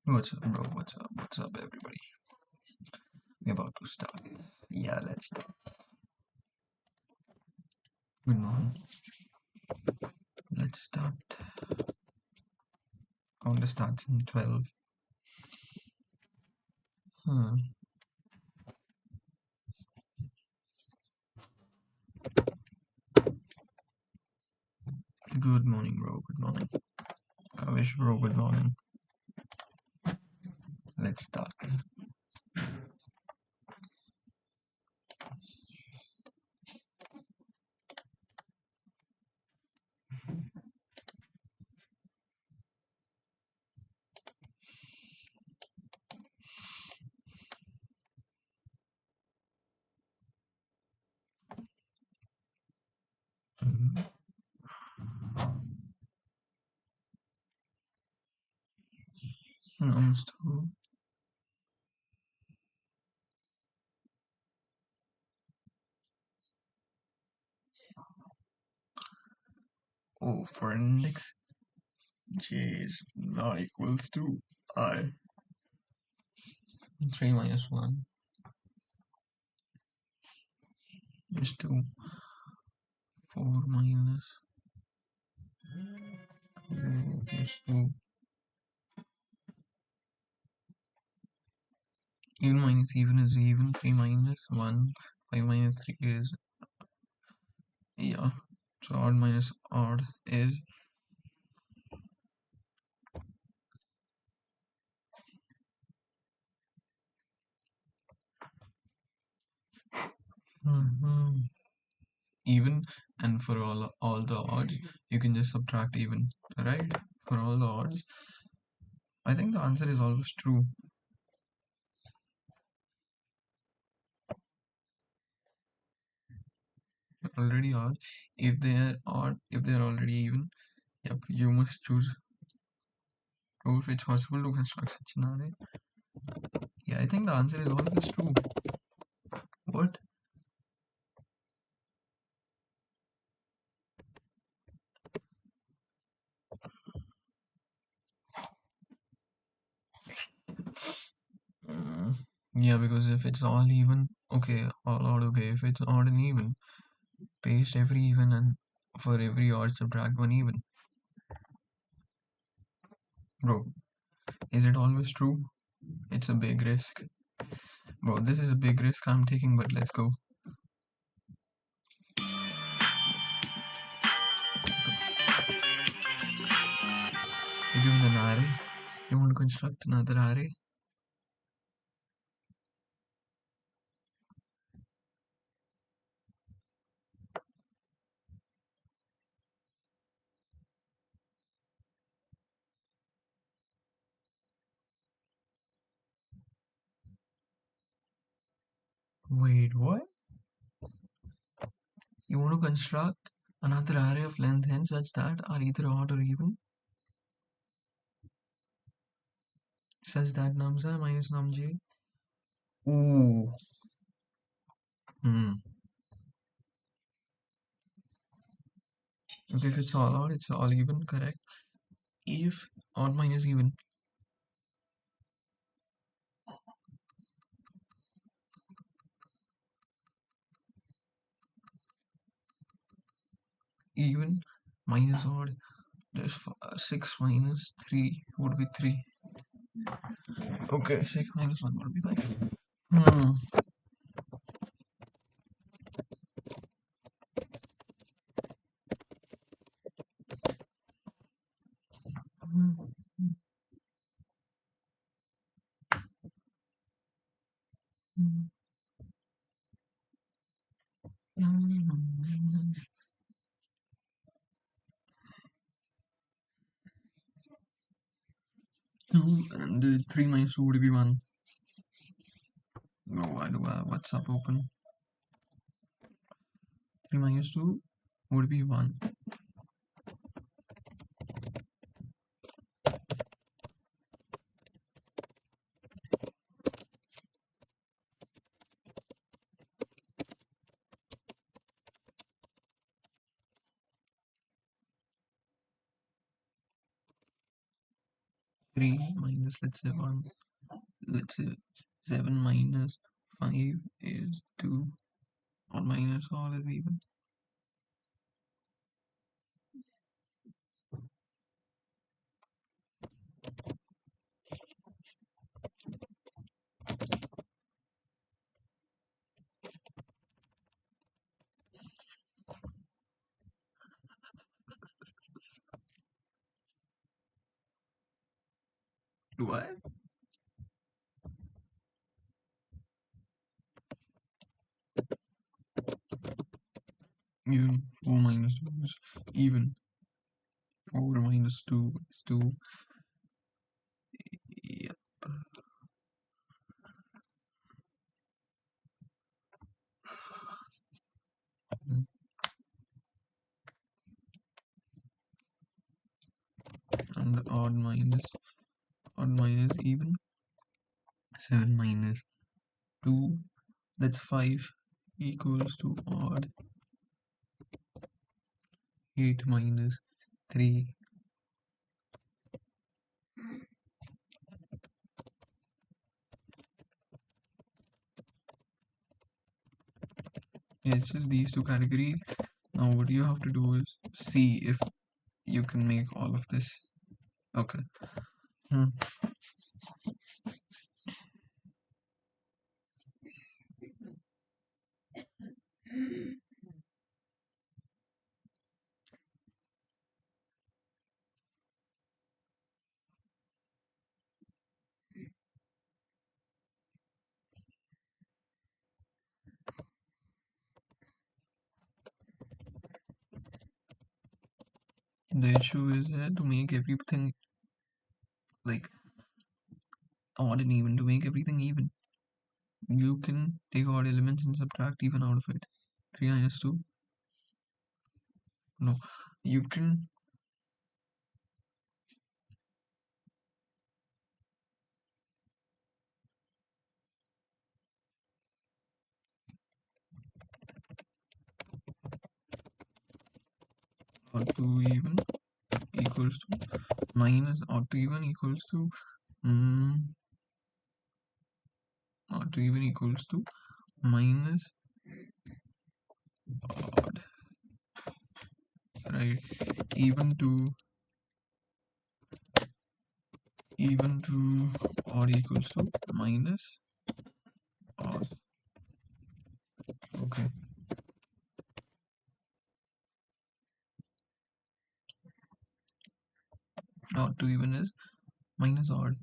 What's up, bro? What's up, everybody? We're about to start. Yeah, let's start. Good morning. Let's start. Counter starts in 12. Hmm. Good morning, bro. Good morning. Okayish, bro. Good morning. Let's start. Almost. Oh, for index, j is not equals to I. 3 minus 1 is 2. 4 minus 2 is 2. Even minus even is even. 3 minus 1. 5 minus 3 is. Yeah. So odd minus odd is. Even, and for all the odds you can just subtract even, right? For all the odds, I think the answer is always true. Already odd. If they are odd, if they are already even, yep, you must choose true if it's possible to construct such an array. Yeah, I think the answer is always true. What? Yeah, because if it's all even, okay, all odd, okay. If it's odd and even, paste every even, and for every odd subtract one even. Bro, is it always true? It's a big risk. Bro, this is a big risk I'm taking, but let's go. You're given an array. You want to construct another array. Wait, what? You want to construct another array of length n such that are either odd or even, such that nums I minus num j. Ooh. Okay, if it's all odd, it's all even, correct? If odd minus even. Even minus odd, there's 6 minus 3 would be 3. Okay, 6 minus 1 would be 5. And 3 minus 2 would be 1. No, I do have WhatsApp open. 3 minus 2 would be 1. 3 minus, let's say 1, let's say 7 minus 5 is 2, or minus all is even. Do I? Even 4 minus 2 is even. 4 minus 2 is 2. Yep. And the odd minus even. 7 minus 2, that's 5, equals to odd. 8 minus 3. Yeah, it's just these two categories. Now what you have to do is see if you can make all of this. Okay. The issue is to make everything like odd and even. To make everything even, you can take odd elements and subtract even out of it. 3 minus 2. No, you can. Odd to even equals to minus odd to even equals to odd to even equals to minus odd, right? Even to odd equals to minus odd. Okay. Odd to even is minus odd.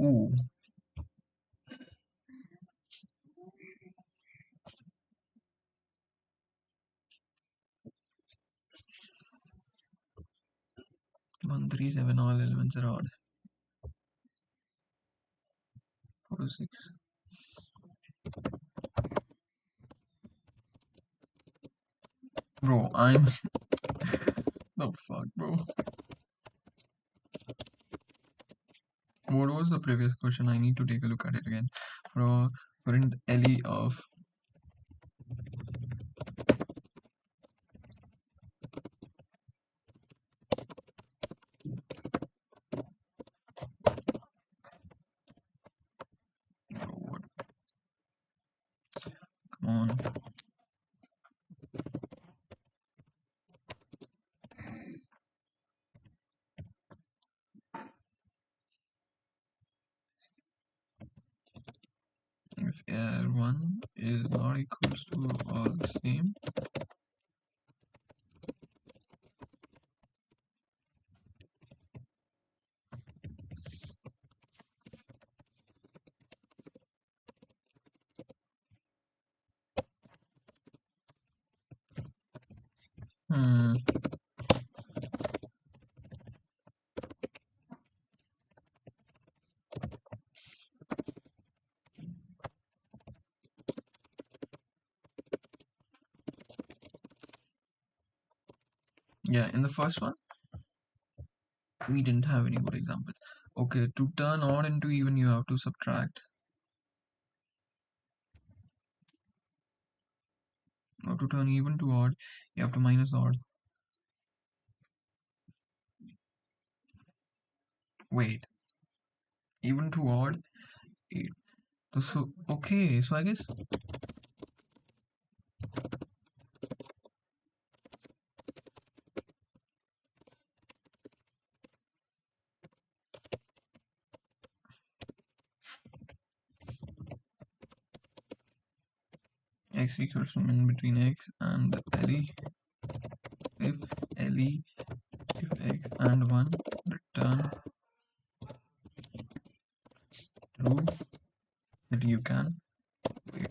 Ooh. One, 3, 7, all elements are odd. 4 to 6. Bro, I'm the fuck, bro. What was the previous question? I need to take a look at it again. For current LE of what? Come on. If R1 is not equals to all the same, yeah, in the first one we didn't have any good examples. Okay, to turn odd into even you have to subtract. Or to turn even to odd, you have to minus odd. Wait, even to odd? 8. So, okay, so I guess x equals to min between x and le. If le, if x and 1, return true, that you can wait.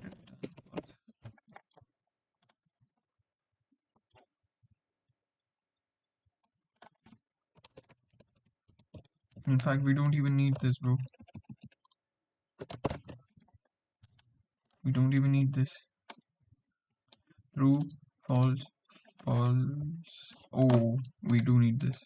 In fact, we don't even need this, bro. We don't even need this. True, false, false. Oh, we do need this.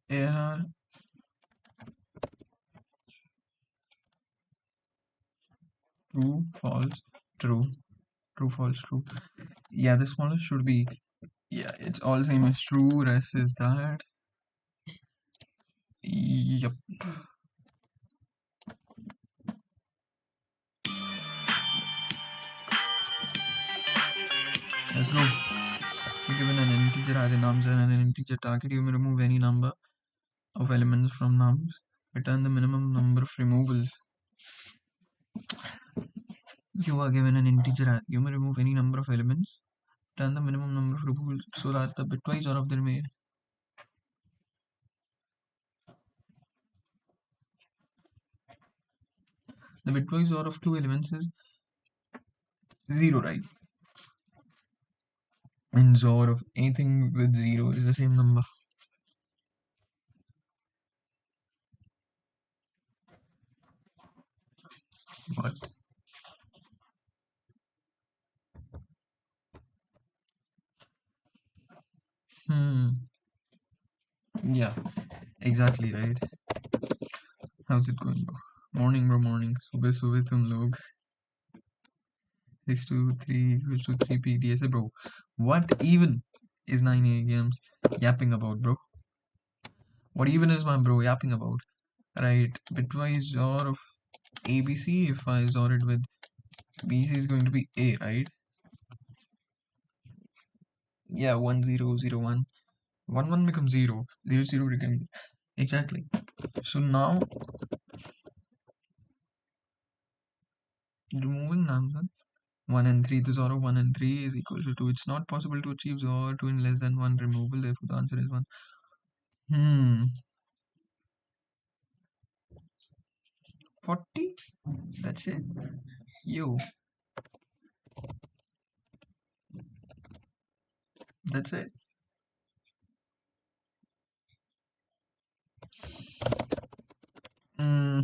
Error. True, false, true, true, false, true. Yeah, the smallest should be. Yeah, it's all same as true. Rest is that. Yep. Let's go. You're given an integer as a nums and an integer target. You may remove any number of elements from nums. Return the minimum number of removals. You are given an integer. You may remove any number of elements. Return the minimum number of removals so that the bitwise OR of the remainder. The bitwise OR of two elements is 0, right? And XOR of anything with 0 is the same number. But yeah, exactly right. How's it going, bro? Morning, bro, morning. सुबह सुबह तुम लोग 6 to 3 equals to 3 PDS, bro. What even is 9 AMs yapping about, bro? What even is my bro yapping about? Right, bitwise OR of ABC. If I XOR it with BC is going to be A, right? Yeah, 1 0 0 1. 1 1 becomes 0. 0 0 becomes exactly. So now removing numbers 1 and 3, the XOR of 1 and 3 is equal to 2. It's not possible to achieve XOR 2 in less than 1 removal, therefore the answer is 1. 40? That's it. Yo, that's it. Hmm.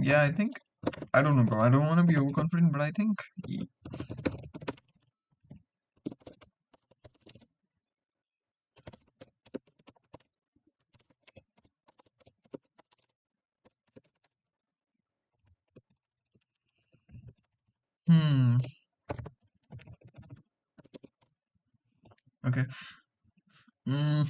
Yeah, I think, I don't know, bro. I don't want to be overconfident, but I think, hmm. Okay. Hmm.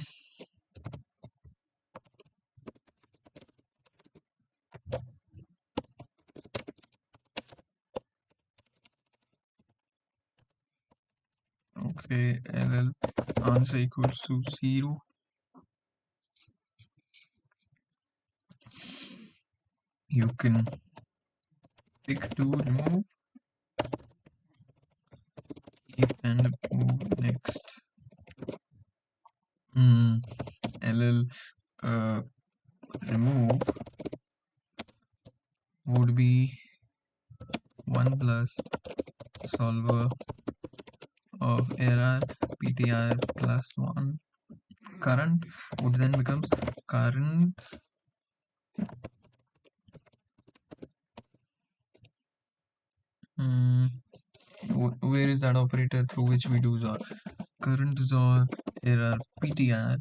Okay, LL answer equals to 0. You can pick to remove, keep and move next. 1 plus solver of error ptr plus 1 current would then becomes current where is that operator through which we do XOR? Current XOR error ptr,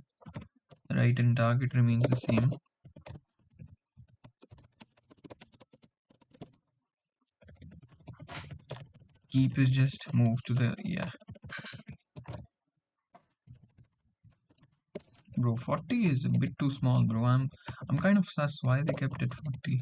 right, and target remains the same. Keep is just move to the, yeah. Bro, 40 is a bit too small, bro. I'm kind of sus why they kept it 40.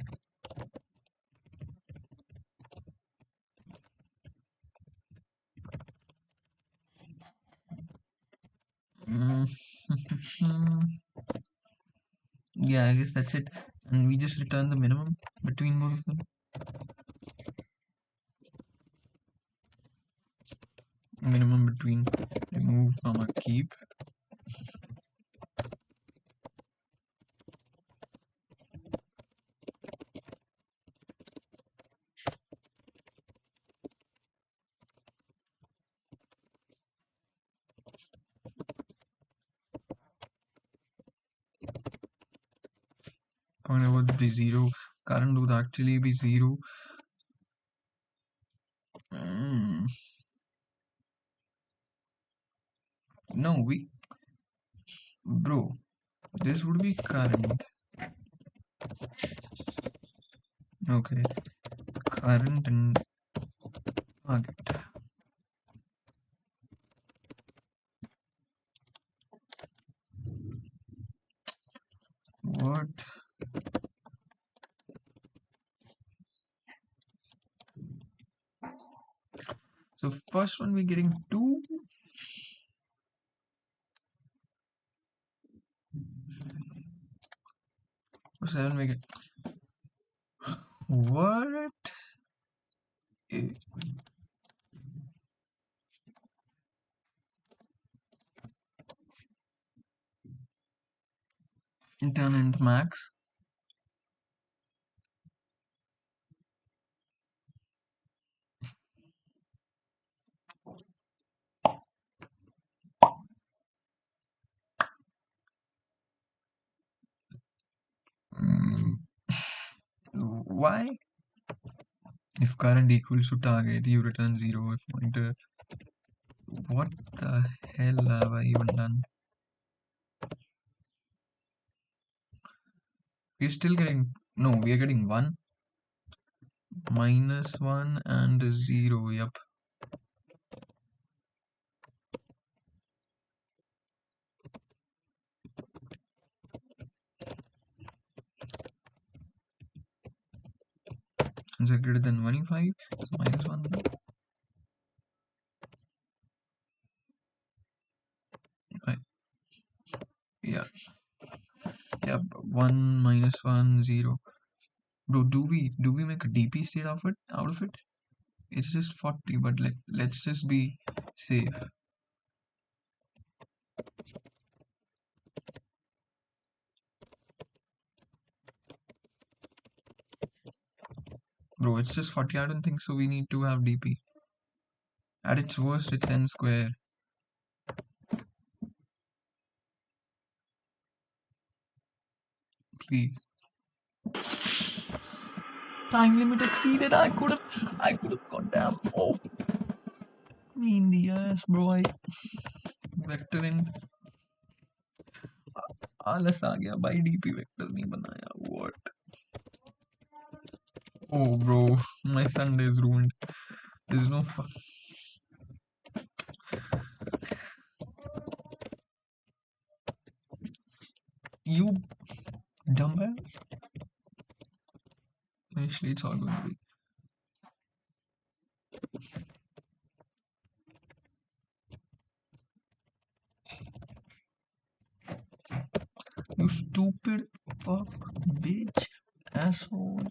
Yeah, I guess that's it. And we just return the minimum between both of them. Minimum between remove comma keep. Point would be 0. Current would actually be 0. No, bro, this would be current. Okay, current and target. What? So first one we're getting 2. For 7 we get what? Internet max. Why? If current equals to target, you return 0. If pointer, what the hell have I even done? We're still getting, no, we are getting 1, -1 and 0. Yep. Is it greater than 25? So -1. Yeah. Yep. 1 -1 0. Bro, do we make a DP state of it out of it? It's just 40, but let's just be safe. Bro, it's just 40. I don't think so. We need to have DP. At its worst, it's n square. Please. Time limit exceeded. I could have goddamn off me in the ass, bro. I vector in आलस आ गया भाई DP vector नहीं बनाया what. Oh bro, my Sunday is ruined. There's no fun. You dumbass. Initially it's all going to be. You stupid fuck bitch asshole.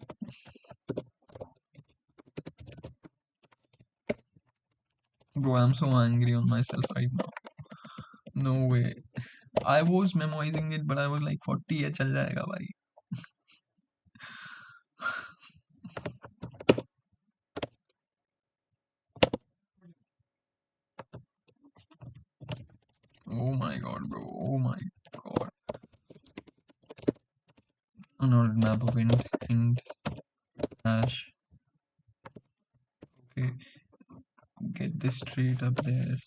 Bro, I'm so angry on myself right now. No way. I was memorizing it, but I was like 40 है चल जाएगा भाई. Unordered map of int hash. Okay, get this straight up there.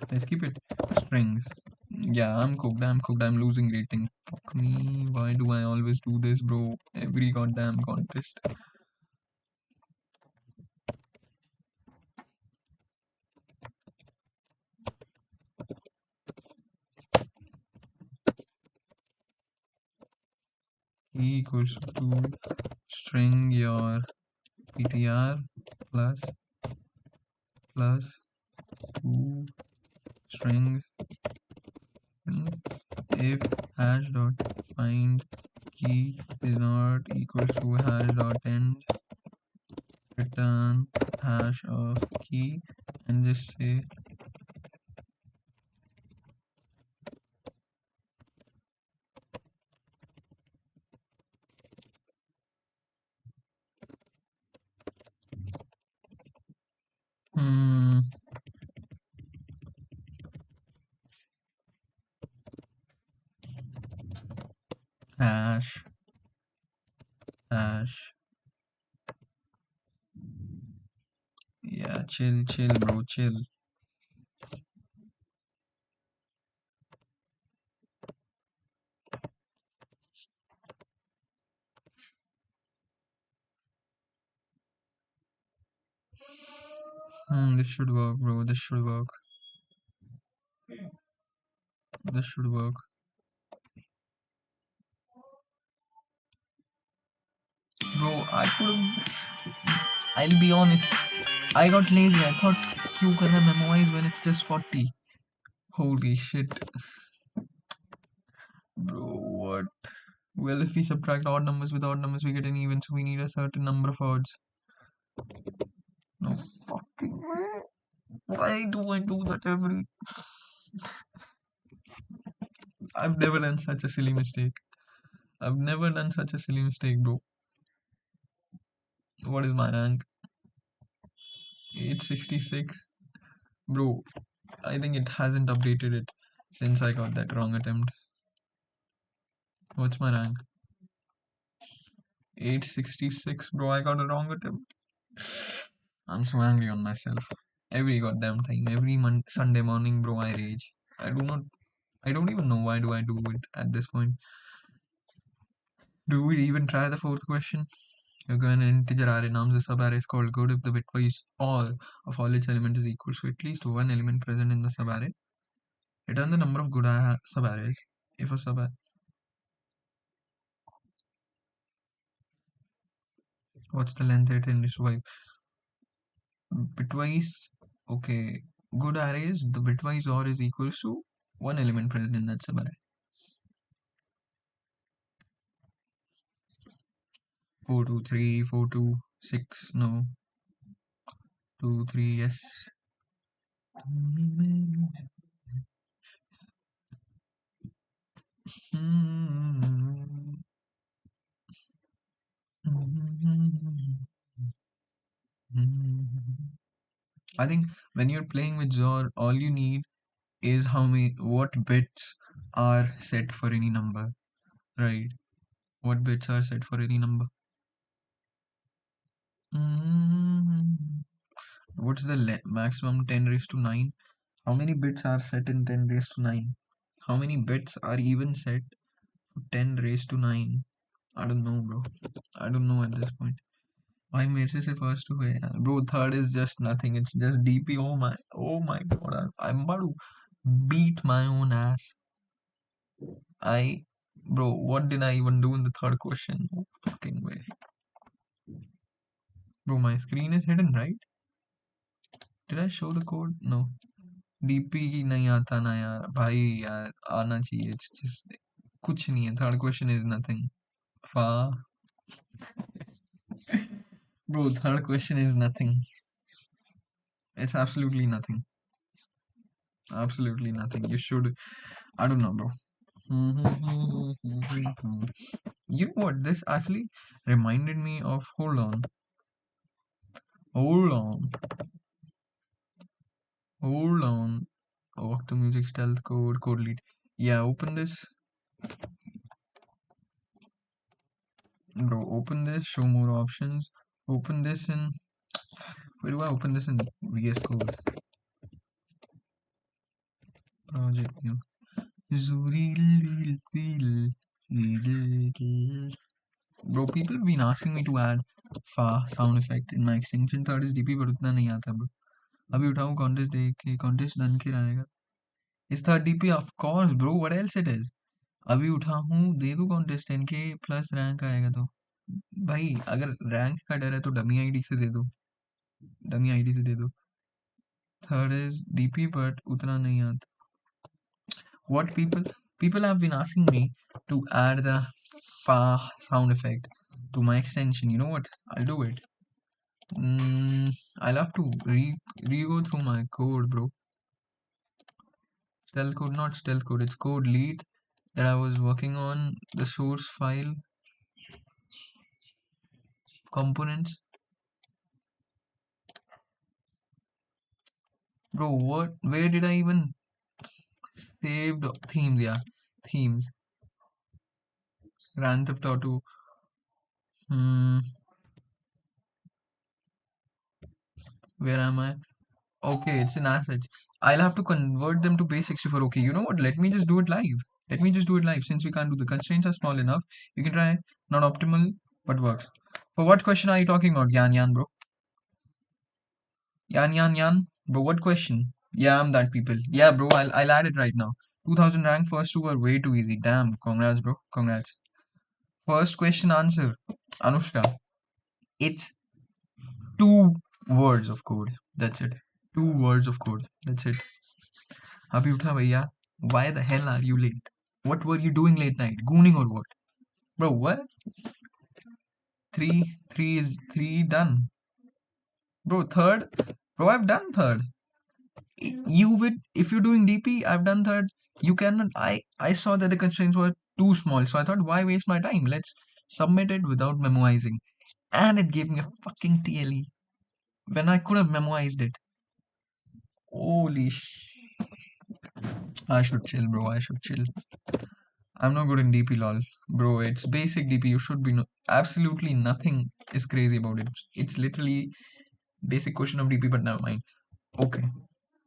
Let's keep it string. Yeah, I'm cooked. I'm losing rating. Fuck me. Why do I always do this, bro? Every goddamn contest. Key equals to string your ptr plus 2 string if hash dot find key is not equals to hash dot end, return hash of key and just say hash hash. Yeah, chill bro, chill. This should work, bro. This should work. This should work. Bro, I could've. I'll be honest. I got lazy. I thought Q can memorize when it's just 40. Holy shit. Bro, what? Well, if we subtract odd numbers with odd numbers, we get an even, so we need a certain number of odds. No fucking way. Why do I do that every... I've never done such a silly mistake. I've never done such a silly mistake, bro. What is my rank? 866. Bro, I think it hasn't updated it since I got that wrong attempt. What's my rank? 866, bro. I got a wrong attempt. I'm so angry on myself. Every goddamn time, every Sunday morning, bro, I rage. I don't even know why do I do it at this point. Do we even try the fourth question? You're going an integer array nums a subarray is called good if the bitwise OR of all its elements is equal to at least one element present in the subarray. Return the number of good subarrays if a subarray. What's the length it in survive? Bitwise, okay, good arrays, the bitwise OR is equal to one element present in that subarray. 4 2 3 4 2 6 no 2 3 yes. I think when you're playing with XOR, all you need is what bits are set for any number, right? What bits are set for any number? What's the maximum 10 raised to 9? How many bits are set in 10 raised to 9? How many bits are even set for 10 raised to 9? I don't know, bro. I don't know at this point. Why मेरे से first हुए यार? Bro, third is just nothing. It's just DP. Oh my god. I'm about to beat my own ass. Bro, what did I even do in the third question? No fucking way. Bro, my screen is hidden, right? Did I show the code? No. DP ही नहीं आता ना यार भाई यार आना चाहिए. It's just कुछ नहीं है. Third question is nothing. Fa. Bro, third question is nothing. It's absolutely nothing. Absolutely nothing. You should. I don't know, bro. You know what? This actually reminded me of. Hold on. Hold on. Hold on. Oh, the music stealth code lead. Yeah, open this. Bro, open this, show more options. Open this in. Where do I open this in VS Code? Project new. Bro, people have been asking me to add fa sound effect in my extension. Third is DP, but उतना नहीं आता bro. अभी उठाऊँ contest देख के contest done के रहेगा. Is third DP? Of course, bro. What else it is? अभी उठा हूँ दे दूँ contest 10K प्लस रैंक आएगा तो भाई अगर रैंक का डर है तो डमी आईडी से दे दो डमी आईडी से दे दो थर्ड इज डीपी बट उतना नहीं आता what people have been asking me to add the fa sound effect to my extension. You know what, I'll do it. I'll have to re-go through my code, bro. Stealth code, not stealth code, it's code lead that I was working on, the source file components. Bro, what, where did I even saved themes? Yeah, themes. Grand Theft Auto. Where am I? Okay, it's in assets. I'll have to convert them to base 64. Okay, you know what? Let me just do it live. Let me just do it live since we can't do the constraints are small enough. You can try, not optimal, but works. For what question are you talking about? Yan, bro. Yan. Bro, what question? Yeah, I'm that people. Yeah, bro, I'll add it right now. 2000 rank first two were way too easy. Damn, congrats, bro. Congrats. First question answer. Anushka. It's 2 words of code. That's it. 2 words of code. That's it. Abhi utha bhaiya. Why the hell are you late? What were you doing late night? Gooning or what? Bro, what? Three is three done. Bro, third. Bro, I've done third. You would, if you're doing DP, I've done third. You cannot. I saw that the constraints were too small, so I thought, why waste my time? Let's submit it without memoizing. And it gave me a fucking TLE when I could have memoized it. Holy I should chill, bro. I should chill. I'm not good in DP, lol. Bro, it's basic DP. You should be absolutely nothing is crazy about it. It's literally basic question of DP, but never mind. Okay.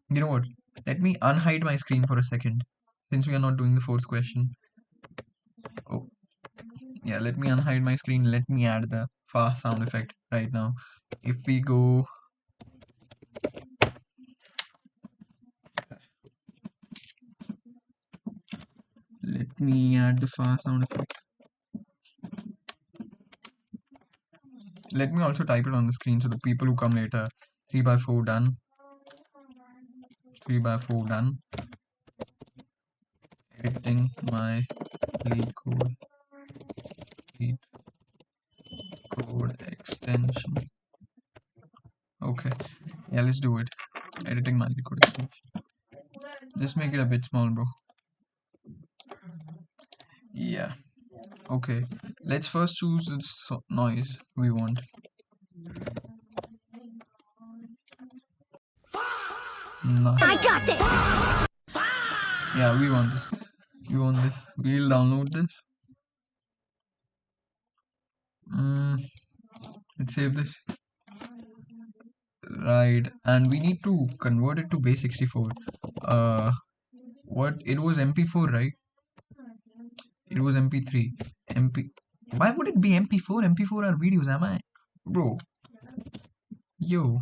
You know what? Let me unhide my screen for a second. Since we are not doing the fourth question. Oh, yeah. Let me unhide my screen. Let me add the fast sound effect right now. If we go. Let me add the fast sound effect. Let me also type it on the screen so the people who come later. 3x4 done. 3x4 done. Editing my Leetcode extension. Okay, yeah, let's do it. Editing my Leetcode extension. Just make it a bit small, bro. Yeah. Okay. Let's first choose the noise we want. Nice. I got this. Yeah, we want this. We want this. We'll download this. Let's save this. Right, and we need to convert it to base 64. What? It was MP4, right? It was MP3. MP. Why would it be MP4? MP4 are videos, am I? Bro. Yo.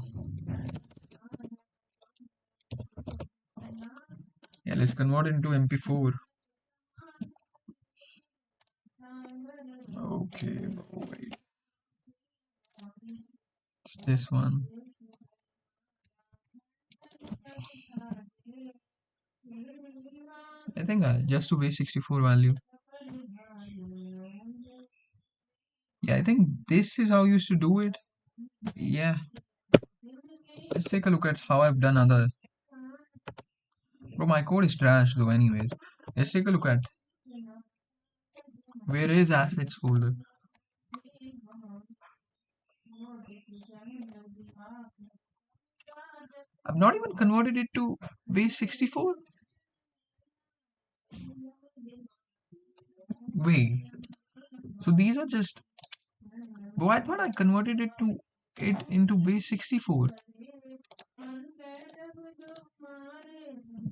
Yeah, let's convert it into MP4. Okay, bro, wait. It's this one. I think just to base 64 value. Yeah, I think this is how you used to do it. Yeah. Let's take a look at how I've done other. Bro, my code is trash though anyways. Let's take a look at where is assets folder. I've not even converted it to base 64. Wait, so these are just. Bro, I thought I converted it into base 64.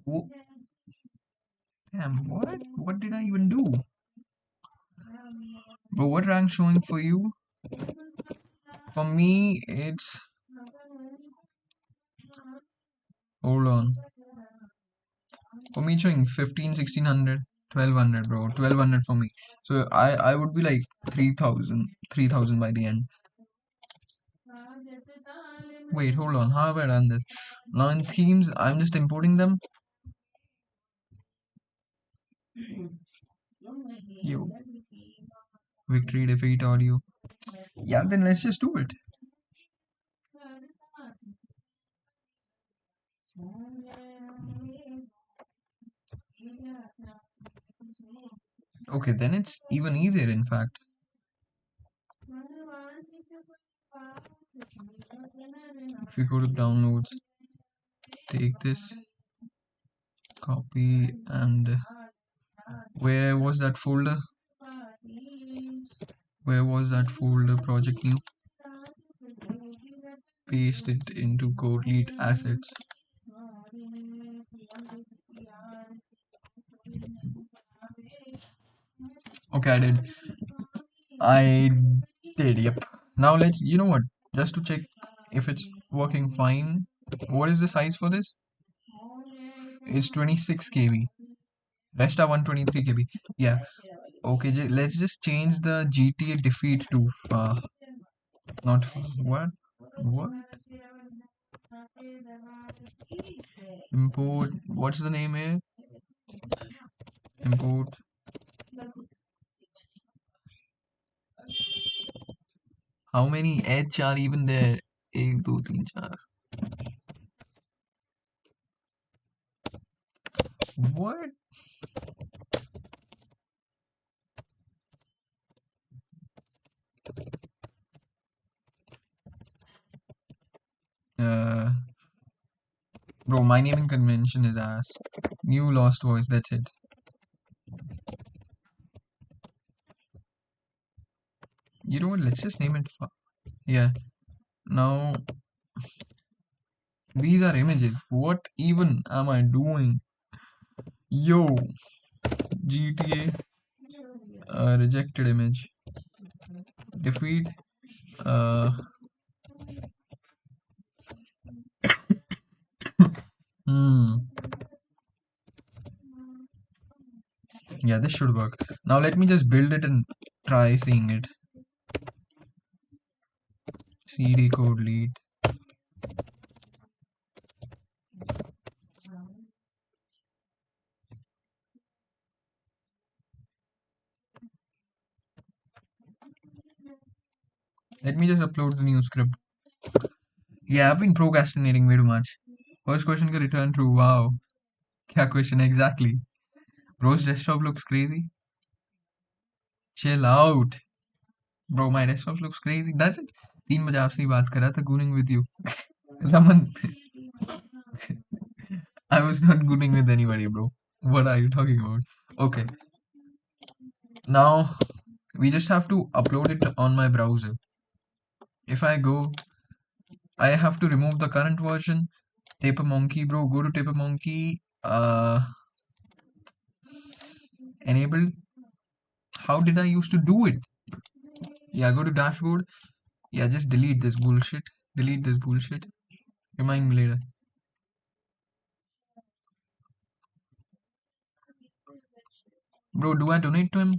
Wh- Damn, what? What did I even do? Bro, what rank showing for you? For me, it's. Hold on. For me, it's showing 15, 1600, 1200, bro. 1200 for me. So I would be like 3000 by the end. Wait, hold on. How have I done this? Now in themes, I'm just importing them. Yo, victory, defeat, audio. Yeah, then let's just do it. Okay, then it's even easier, in fact. If you go to downloads, take this, copy, and where was that folder? Where was that folder? Project new. Paste it into code lead assets. Okay, I did, yep. Now let's, you know what? Just to check if it's working fine. What is the size for this? It's 26 KB. Rest are 123 KB. Yeah. Okay, let's just change the GTA defeat to not what? What? Import. What's the name here? Import. How many edge are even there? 1, 2, 3, 4. What? Uh, Bro, my naming convention is ass. New lost voice, that's it. You know what? Let's just name it. Yeah. Now, these are images. What even am I doing? Yo, GTA rejected image. Defeat. Uh, hmm. Yeah, this should work. Now let me just build it and try seeing it. CD code lead. Let me just upload the new script. Yeah, I've been procrastinating way too much. First question can return true. Wow. Kya question exactly? Bro's desktop looks crazy. Chill out. Bro, my desktop looks crazy. Does it? 3 बजे आपसे ही बात कर रहा था gooning with you. Raman. I was not gooning with anybody, bro. What are you talking about? Okay. Now we just have to upload it on my browser. If I go, I have to remove the current version. Taper Monkey, bro. Go to Taper Monkey. Enable. How did I used to do it? Yeah, go to dashboard. Yeah, just delete this bullshit. Delete this bullshit. Remind me later. Bro, do I donate to him?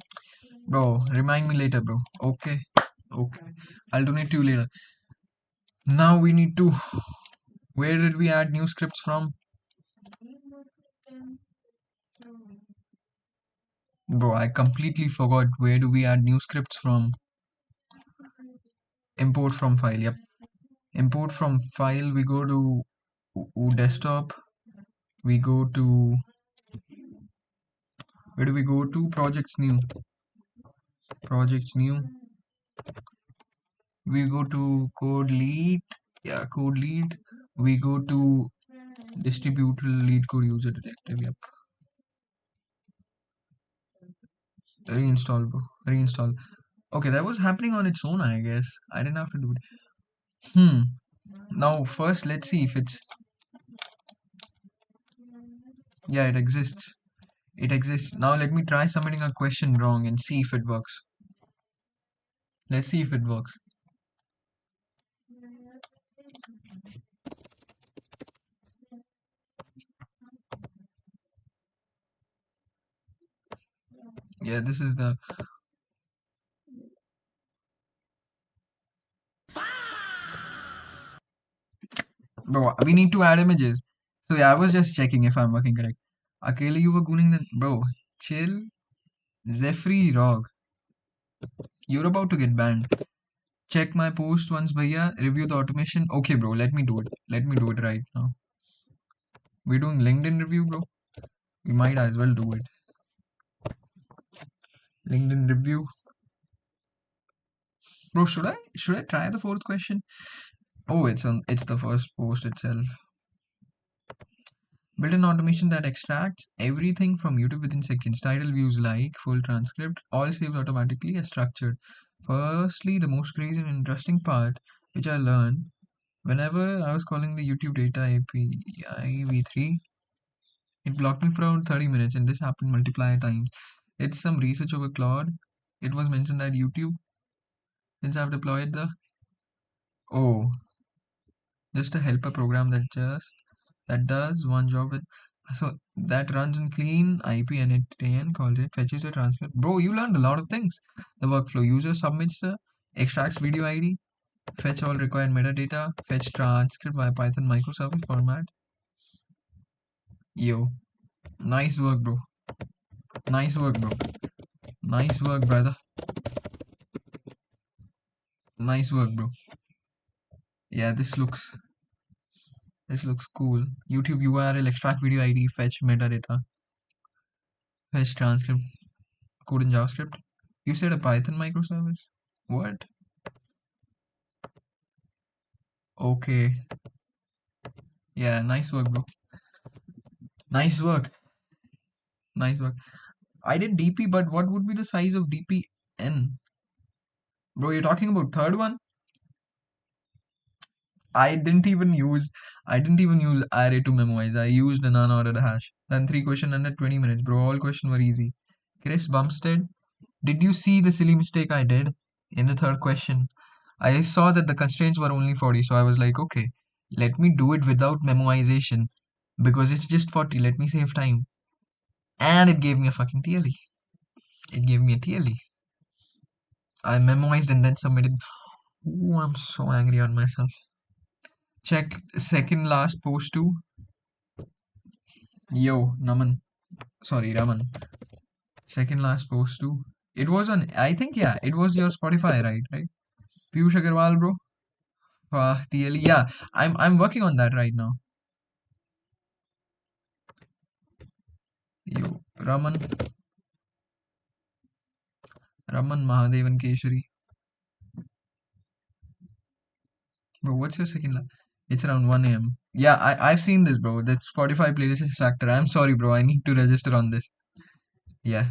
Bro, remind me later, bro. Okay. Okay. I'll donate to you later. Now we need to. Where did we add new scripts from? Bro, I completely forgot. Where do we add new scripts from? Import from file. Yep. Import from file. We go to desktop. We go to. Where do we go to? Projects new. Projects new. We go to code lead. Yeah, code lead. We go to distributed Leetcode user detective. Yep. Reinstall, bro. Reinstall. Okay, that was happening on its own, I guess. I didn't have to do it. Now, first, let's see if it's... Yeah, it exists. It exists. Now, let me try submitting a question wrong and see if it works. Let's see if it works. Yeah, this is the... Bro, we need to add images. So yeah, I was just checking if I'm working correct. Akeli, you were gooning then... Bro, chill. Zephyr Rog. You're about to get banned. Check my post once, bhaiya. Review the automation. Okay, bro, let me do it. Let me do it right now. We're doing LinkedIn review, bro. We might as well do it. LinkedIn review. Bro, should I try the fourth question? Oh, it's the first post itself. Build an automation that extracts everything from YouTube within seconds. Title, views, like, full transcript, all saved automatically as structured. Firstly, the most crazy and interesting part, which I learned whenever I was calling the YouTube data API v3, it blocked me for around 30 minutes, and this happened multiple times. It's some research over Claude. It was mentioned that YouTube, since I've deployed the just a helper program that does one job with that runs in clean IP and it calls it, fetches a transcript. Bro, you learned a lot of things. The workflow: user submits the extracts video ID, fetch all required metadata, fetch transcript via Python microservice format. Yo, nice work, bro. Nice work, bro. Nice work, brother. Nice work, bro. Yeah, this looks cool. YouTube URL, extract video ID, fetch metadata, fetch transcript, code in JavaScript. You said a Python microservice? What? Okay. Yeah, nice work, bro. Nice work. Nice work. I did DP, but what would be the size of DPN? Bro, you're talking about third one? I didn't even use array to memorize. I used an unordered hash. Then 3 questions under 20 minutes, bro. All questions were easy. Chris Bumstead, did you see the silly mistake I did in the third question? I saw that the constraints were only 40, so I was like, okay, let me do it without memoization because it's just 40. Let me save time. And it gave me a fucking TLE. It gave me a TLE. I memoized and then submitted. Ooh, I'm so angry on myself. Check second last post too. Yo, Naman. Sorry, Raman. Second last post too. It was on, I think, yeah, it was your Spotify, right? Piyush Agarwal, bro. TLE. Yeah, I'm working on that right now. Yo, Raman Mahadevan Keshari. Bro, what's your second last? It's around 1 a.m. Yeah, I've seen this, bro. That Spotify playlist extractor. I'm sorry, bro. I need to register on this. Yeah,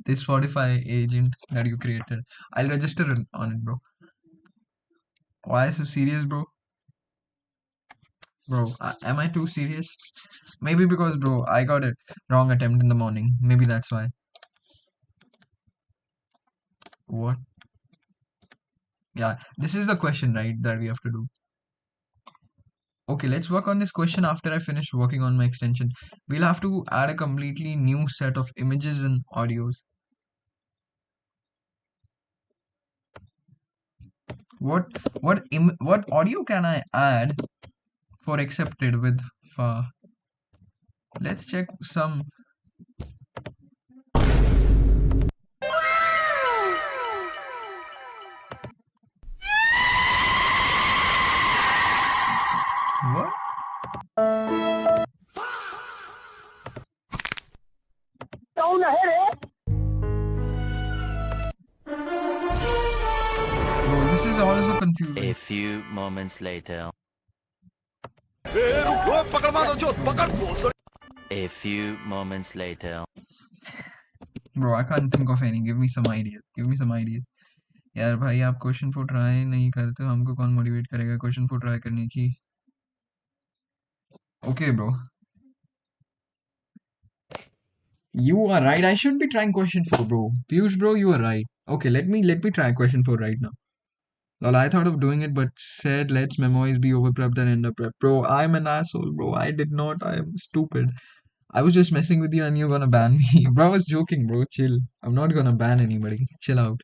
this Spotify agent that you created. I'll register on it, bro. Why so serious, bro? Bro, am I too serious? Maybe because, bro, I got it wrong attempt in the morning. Maybe that's why. What? Yeah, this is the question, right, that we have to do. Okay, let's work on this question after I finish working on my extension. We'll have to add a completely new set of images and audios. What audio can I add for accepted with far? Let's check some. What? Bro, this is also confusing. A few moments later. A few moments later. Bro, I can't think of any. Give me some ideas. Give me some ideas. यार भाई आप question for try नहीं करते हो, हमको कौन motivate करेगा question for try करने की? Okay, bro. You are right. I should be trying question four, bro. Piyush, bro, you are right. Okay, let me try question four right now. Well, I thought of doing it, but said let's memoirs be over prepped and end up prep. Bro, I'm an asshole, bro. I did not. I am stupid. I was just messing with you, and you're gonna ban me, bro. I was joking, bro. Chill. I'm not gonna ban anybody. Chill out.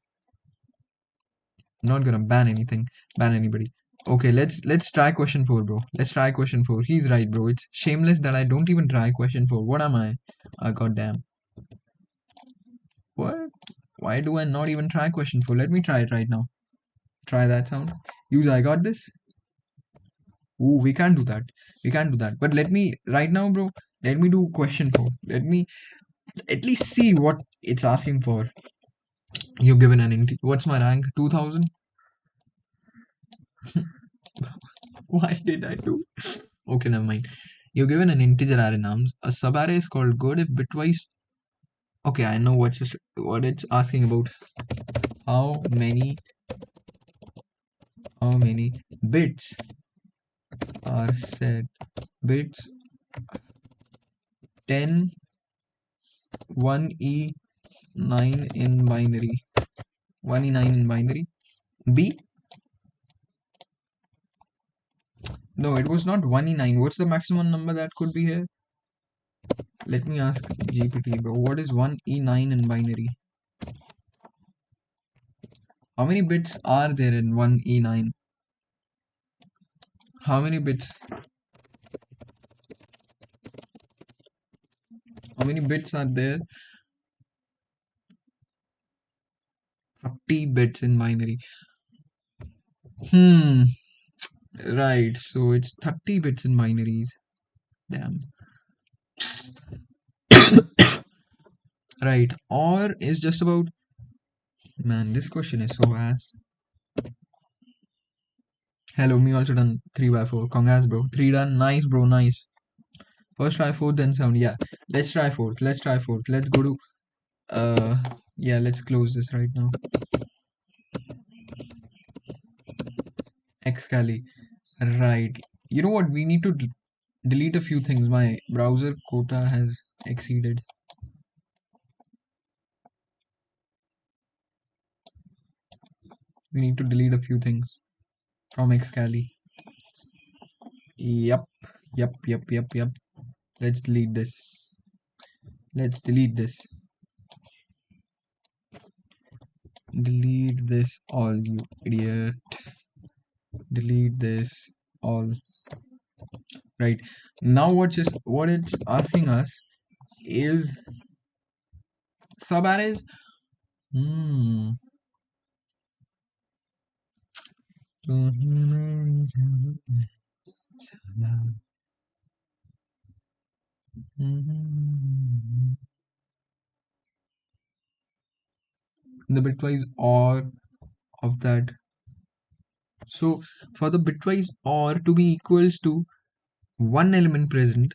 I'm not gonna ban anything. Ban anybody. Okay, let's try question four, bro. Let's try question four. He's right, bro. It's shameless that I don't even try question four. What am I? Goddamn. What? Why do I not even try question four? Let me try it right now. Try that sound. Use I got this. Ooh, we can't do that. We can't do that. But let me right now, bro. Let me do question four. Let me at least see what it's asking for. You've given an int. What's my rank? 2000. Why did I do? Okay, never mind. You're given an integer array nums. A subarray is called good if bitwise. Okay, I know what it's asking about. How many how many bits are set? Bits 10 1e 9 in binary. 1e9 in binary. B? No, it was not 1e9. What's the maximum number that could be here? Let me ask GPT, bro. What is 1e9 in binary? How many bits are there in 1e9? How many bits? How many bits are there? 30 bits in binary. Hmm. Right. So it's 30 bits in binaries. Damn. Right. Or is just about. Man, this question is so ass. Hello, me also done 3 by 4. Congrats, bro. 3 done. Nice, bro. Nice. First try fourth, then sound. Yeah. Let's try fourth. Let's try fourth. Let's go to. Yeah, let's close this right now. Excali. Right. You know what? We need to delete a few things. My browser quota has exceeded. We need to delete a few things from Excali. Yep. Yep. Yep. Yep. Yep. Let's delete this. Let's delete this. Delete this all, you idiot. Delete this all. Right. Now what it's asking us is subarrays. Hmm. The bitwise OR of that. So for the bitwise OR to be equals to one element present,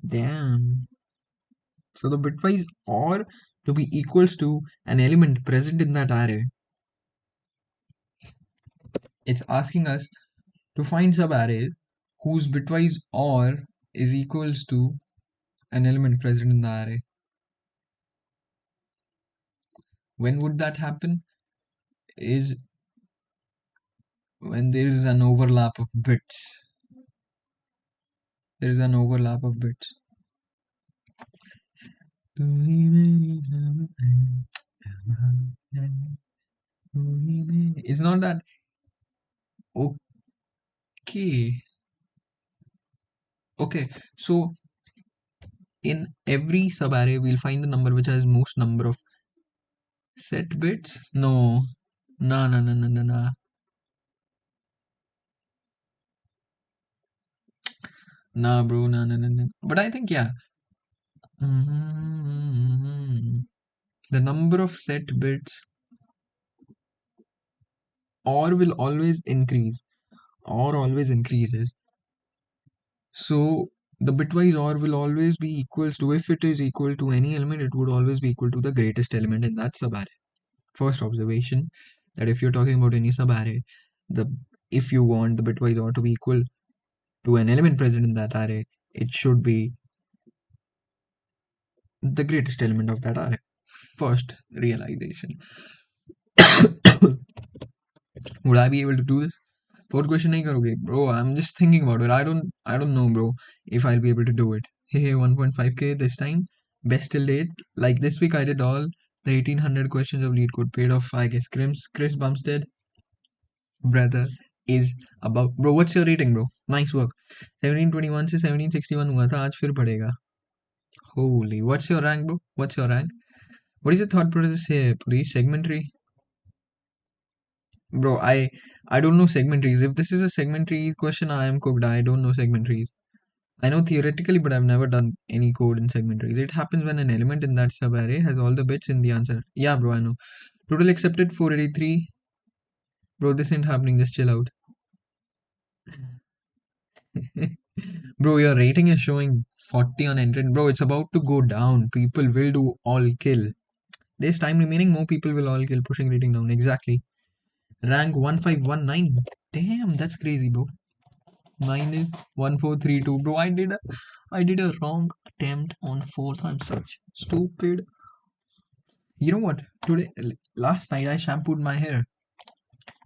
damn. So the bitwise OR to be equals to an element present in that array, it's asking us to find subarrays whose bitwise OR is equals to an element present in the array. When would that happen? Is when there is an overlap of bits. There is an overlap of bits. It's not that. Okay. Okay. So in every subarray, we'll find the number which has most number of set bits. No. No, no, no, no, no, no. Nah, bro. No, no, no, no. But I think, yeah. the number of set bits or will always increase, or always increases. So the bitwise or will always be equals to, if it is equal to any element, it would always be equal to the greatest element in that subarray. First observation, that if you're talking about any subarray, the if you want the bitwise or to be equal to an element present in that array, it should be the greatest element of that array. First realization. Would I be able to do this? Fourth question nahi karoge, bro. I'm just thinking about it. I don't know, bro, if I'll be able to do it. Hey, 1.5k this time. Best till date. Like this week, I did all the 1800 questions of Leetcode. Paid off, I guess. Chris Bumstead, brother, is about. Bro, what's your rating, bro? Nice work. 1721 से 1761 हुआ था. आज फिर बढ़ेगा. Holy. What's your rank, bro? What's your rank? What is your thought process here, please? Segmentary? Bro, I don't know segmentaries. If this is a segmentary question, I am cooked. I don't know segmentaries. I know theoretically, but I've never done any code in segmentaries. It happens when an element in that subarray has all the bits in the answer. Yeah, bro, I know. Total accepted 483. Bro, this ain't happening. Just chill out. Bro, your rating is showing 40 on entrant. Bro, it's about to go down. People will do all kill. There's time remaining. More people will all kill, pushing rating down. Exactly. Rank 1519. Damn, that's crazy, bro. Mine is 1432. Bro, I did a wrong attempt on fourth. I'm such stupid. You know what? Today, last night I shampooed my hair.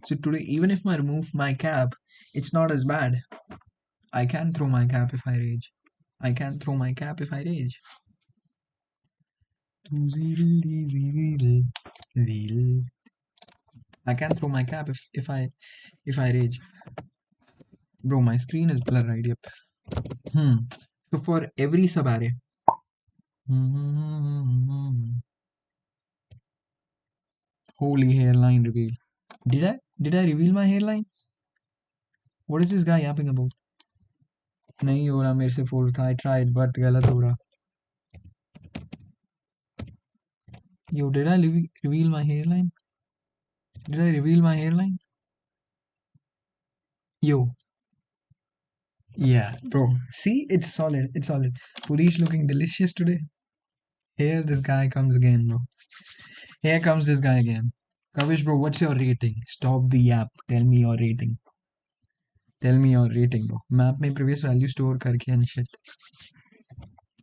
So today, even if I remove my cap, it's not as bad. I can throw my cap if I rage. I can throw my cap if I rage. I can throw my cap if I rage. Bro, my screen is blurred, right? Yep. So for every subarray. Holy hairline reveal. Did I reveal my hairline? What is this guy yapping about? नहीं हो रहा मेरे से fourth. I tried but गलत हो रहा. Yo, did I reveal my hairline? Did I reveal my hairline? Yo. Yeah, bro. See, it's solid. It's solid. Purish looking delicious today. Here this guy comes again, bro. Here comes this guy again. Kavish, bro, what's your rating? Stop the app. Tell me your rating. Tell me your rating, bro. Map में previous value store करके and shit.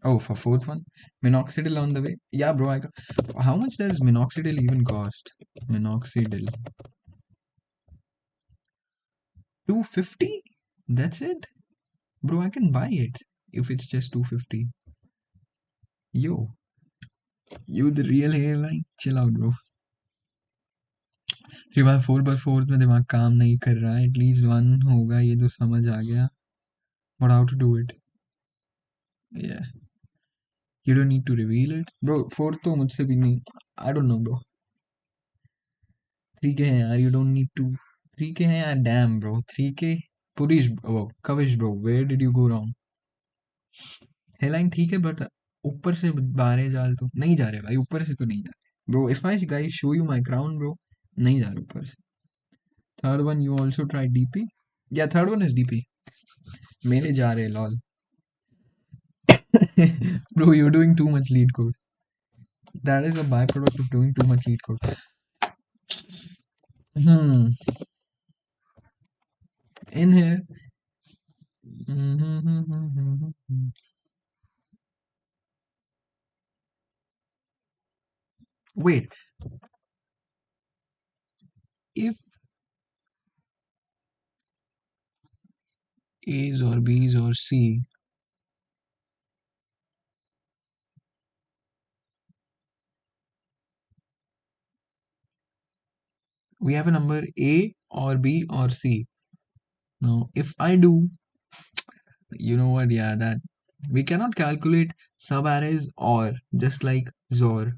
Oh, for fourth one, minoxidil on the way. Yeah, bro. How much does minoxidil even cost? Minoxidil, 250. That's it, bro. I can buy it if it's just 250. Yo, you the real hairline. Chill out, bro. 3/4/4 में दिमाग काम नहीं कर रहा है. At least one होगा, ये तो समझ आ गया. But how to do it? Yeah, you don't need to reveal it, bro. Fourth तो मुझसे भी नहीं. I don't know, bro. 3K है यार. You don't need to. 3K है यार. Damn, bro. 3K. Purish, oh, Kavish, bro. Where did you go wrong? Headline ठीक है बट ऊपर से बाहर जाल तो नहीं जा रहे भाई. ऊपर से तो नहीं जा रहे bro. If I guys show you my crown bro, नहीं जा रहे ऊपर से. Third one you also try DP. या थर्ड वन इज डीपी. मेरे जा रहे lol. Bro, you're doing too much lead code. That is a byproduct of doing too much lead code. In here. Wait, if A's or B's or C, we have a number A or B or C. Now, if I do, you know what, yeah, that we cannot calculate subarrays or just like XOR.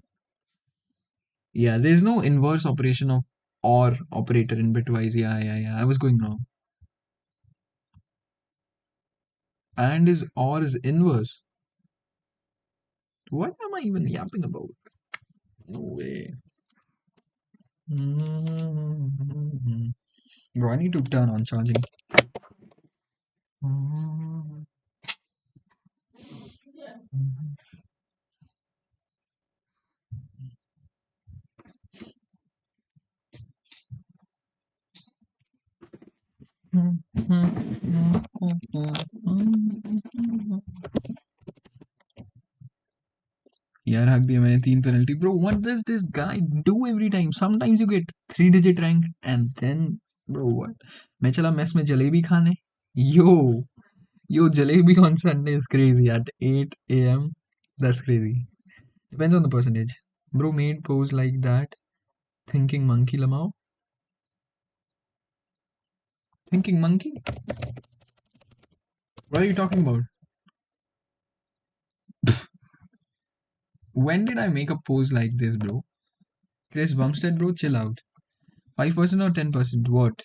Yeah, there's no inverse operation of OR operator in bitwise. Yeah. I was going wrong. And is OR is inverse. What am I even yapping about? No way. Bro, I need to turn on charging. यार हक दिया मैंने 3 penalty. Bro, what does this guy do every time? Sometimes you get 3-digit rank and then, bro, what? मैं चला mess में जलेबी खाने. Yo, jalebi on Sunday is crazy at 8 a.m. That's crazy. Depends on the percentage. Bro made pose like that. Thinking monkey lamao. Thinking monkey? What are you talking about? When did I make a pose like this, bro? Chris Bumstead, bro, chill out. 5% or 10%? What?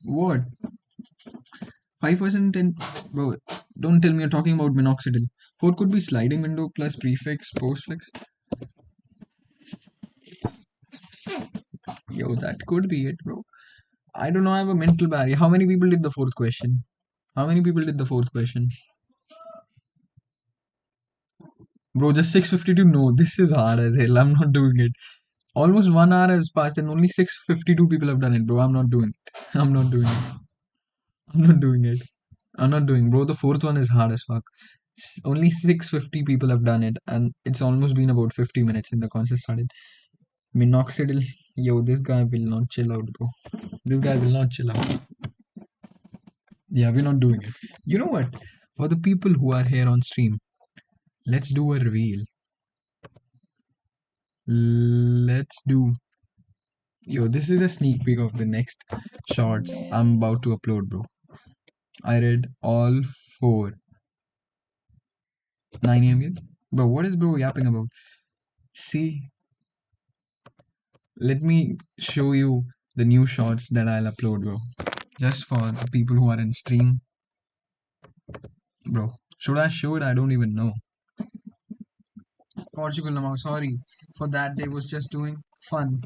What? 5% 10? Bro, don't tell me you're talking about minoxidil. 4 could be sliding window plus prefix, postfix. Yo, that could be it, bro. I don't know, I have a mental barrier. How many people did the fourth question? How many people did the fourth question? Bro, just 652. No, this is hard as hell. I'm not doing it. Almost 1 hour has passed and only 652 people have done it, bro. I'm not doing it. I'm not doing it. I'm not doing it. I'm not doing, bro. The fourth one is hard as fuck. Only 650 people have done it, and it's almost been about 50 minutes since the concert started. Minoxidil, yo, this guy will not chill out, bro. This guy will not chill out. Yeah, we're not doing it. You know what? For the people who are here on stream, let's do a reveal. Let's do. Yo, this is a sneak peek of the next shorts I'm about to upload, bro. I read all four. 9 a.m. yet? Bro, what is bro yapping about? See, let me show you the new shorts that I'll upload, bro. Just for the people who are in stream. Bro, should I show it? I don't even know. Portugal now, sorry. For that they was just doing fun.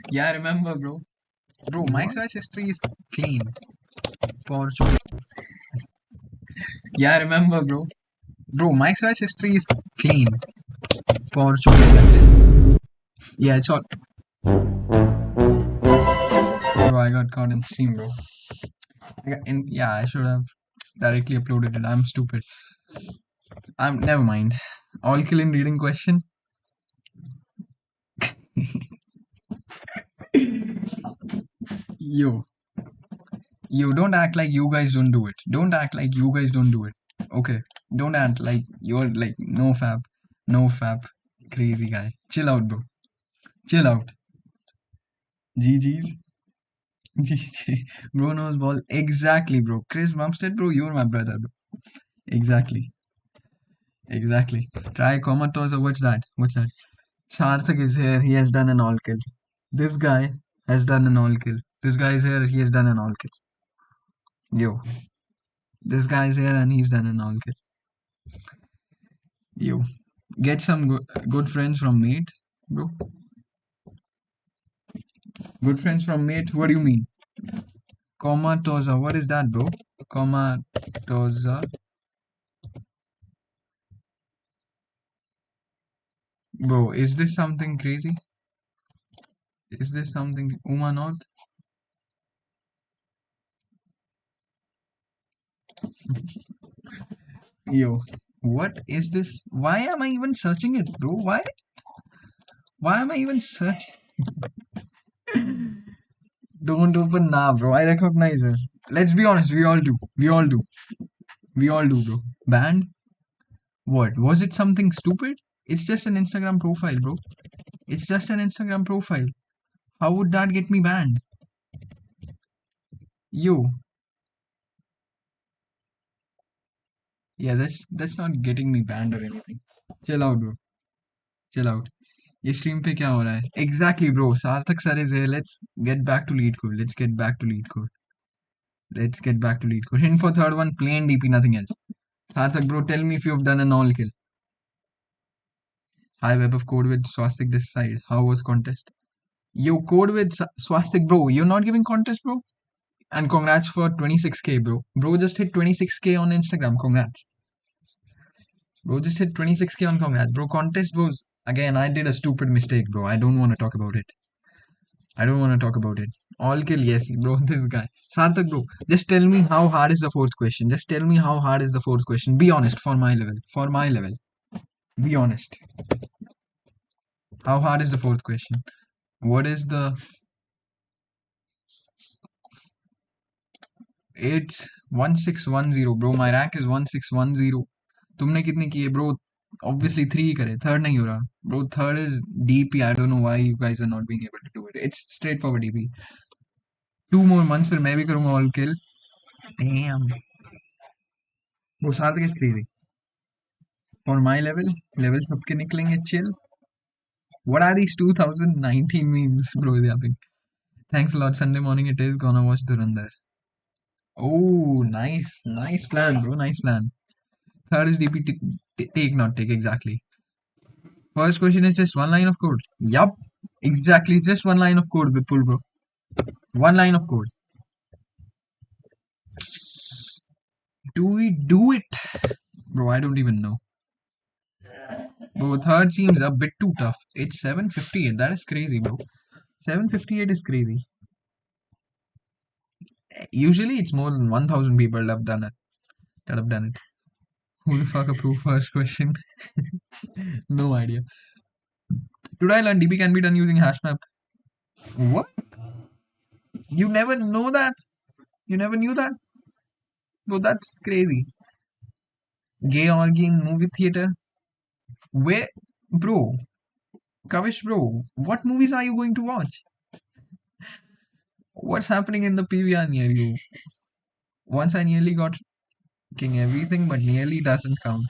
Yeah, I remember, bro. Bro, my search history is clean. Portugal. Yeah, I remember, bro. Bro, my search history is clean. Portugal, that's it. Yeah, it's all. Bro, I got caught in stream, bro. Yeah, I should have directly uploaded it. I'm stupid. Never mind. All kill in reading question. Yo, don't act like you guys don't do it. Don't act like you guys don't do it. Okay, don't act like you're like no fab, crazy guy. Chill out, bro. Chill out. GG's. GG. Bro knows ball. Exactly, bro. Chris Bumstead, bro, you're my brother, bro. Exactly. Exactly. Try comatose. What's that? What's that? Sarthak is here. He has done an all kill. This guy has done an all kill. This guy is here. He has done an all kill. Yo. This guy is here and he's done an all kill. Yo. Get some good friends from mate, bro. Good friends from mate. What do you mean? Comatose. What is that, bro? Comatose. Bro, is this something crazy? Is this something Uma Yo, what is this? Why am I even searching it, bro? Why am I even searching? Don't open now, bro. I recognize her. Let's be honest, we all do. We all do. We all do, bro. Banned? What? Was it something stupid? It's just an Instagram profile, bro. It's just an Instagram profile. How would that get me banned? Yo. Yeah, that's not getting me banned or anything. Chill out, bro. Chill out. ये stream पे क्या हो रहा है? Exactly, bro. सार्थक sir is here. Let's get back to lead code. Let's get back to lead code. Let's get back to lead code. Hint for third one, plain DP, nothing else. Sarthak, bro, tell me if you've done an all kill. Hi, web of code with swastik this side. How was contest? Yo, code with swastik, bro. You're not giving contest, bro? And congrats for 26k, bro. Bro just hit 26k on Instagram. Congrats. Bro just hit 26k on congrats. Bro, contest, bro. Again, I did a stupid mistake, bro. I don't want to talk about it. I don't want to talk about it. All kill, yes, bro. This guy. Sarthak, bro. Just tell me how hard is the fourth question. Just tell me how hard is the fourth question. Be honest for my level. For my level. Be honest. How hard is the fourth question? What is the... It's 1610, bro. My rank is 1610. तुमने कितनी की है, bro? Obviously 3 ही करे. Third नहीं हो रहा. Bro, third is DP. I don't know why you guys are not being able to do it. It's straightforward DP. 2 more months फिर मैं भी करूँगा all kill. Damn. Bro, Sarthak is crazy. For my level सबके निकलेंगे chill. What are these 2019 memes, bro? Yapping. Thanks a lot. Sunday morning it is. Gonna watch Durandar. Oh, nice plan, bro. Nice plan. Third is DP. Take, not take. Exactly. First question is just one line of code. Yup. Exactly. Just one line of code, Vipul, bro. One line of code. Do we do it? Bro, I don't even know. Bro, third seems a bit too tough. It's 758. That is crazy, bro. 758 is crazy. Usually it's more than 1000 people that have done it. Who the fuck approved first question? No idea. Today I learned DB can be done using hashmap. What? You never know that? You never knew that? Bro, that's crazy. Gay orgy in movie theater? Where? Bro, Kavish, bro, what movies are you going to watch? What's happening in the PVR near you? Once I nearly got king everything, but nearly doesn't count.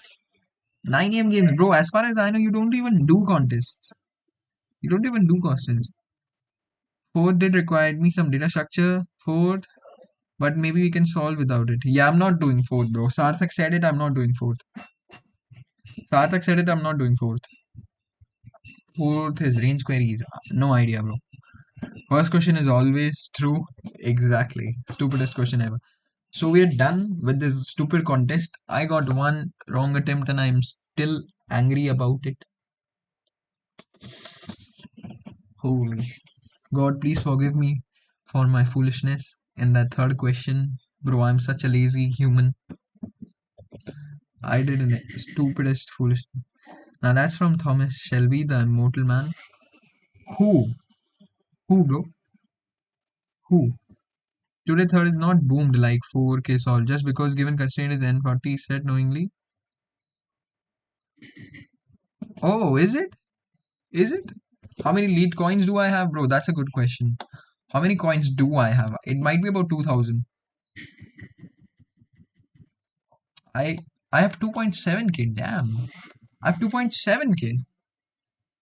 9 AM games, bro. As far as I know, you don't even do contests. You don't even do contests. Fourth did require me some data structure. Fourth, but maybe we can solve without it. Yeah, I'm not doing fourth, bro. Sarthak said it, I'm not doing fourth. Sarthak said it, I'm not doing fourth. Fourth is range queries. No idea, bro. First question is always true. Exactly. Stupidest question ever. So we're done with this stupid contest. I got one wrong attempt and I'm still angry about it. Holy God, please forgive me for my foolishness in that third question. Bro, I'm such a lazy human. I did the stupidest foolish. Now that's from Thomas Shelby, the immortal man. Who? Who, bro? Who? Today third is not boomed like 4K solve just because given constraint is N40 set knowingly. Oh, is it? Is it? How many lead coins do I have, bro? That's a good question. How many coins do I have? It might be about 2000. I I have 2.7k. Damn. I have 2.7k.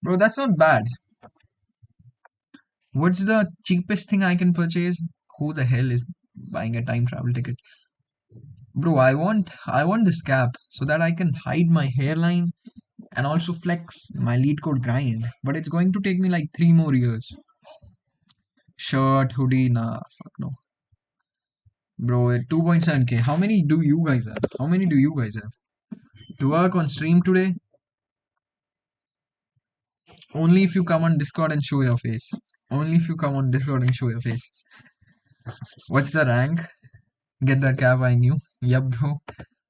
Bro, that's not bad. What's the cheapest thing I can purchase? Who the hell is buying a time travel ticket? Bro, I want this cap so that I can hide my hairline and also flex my lead code grind. But it's going to take me like 3 more years. Shirt, hoodie, nah, fuck no. Bro, 2.7k. How many do you guys have? How many do you guys have? To work on stream today? Only if you come on Discord and show your face. Only if you come on Discord and show your face. What's the rank? Get that cap I knew. Yup, bro.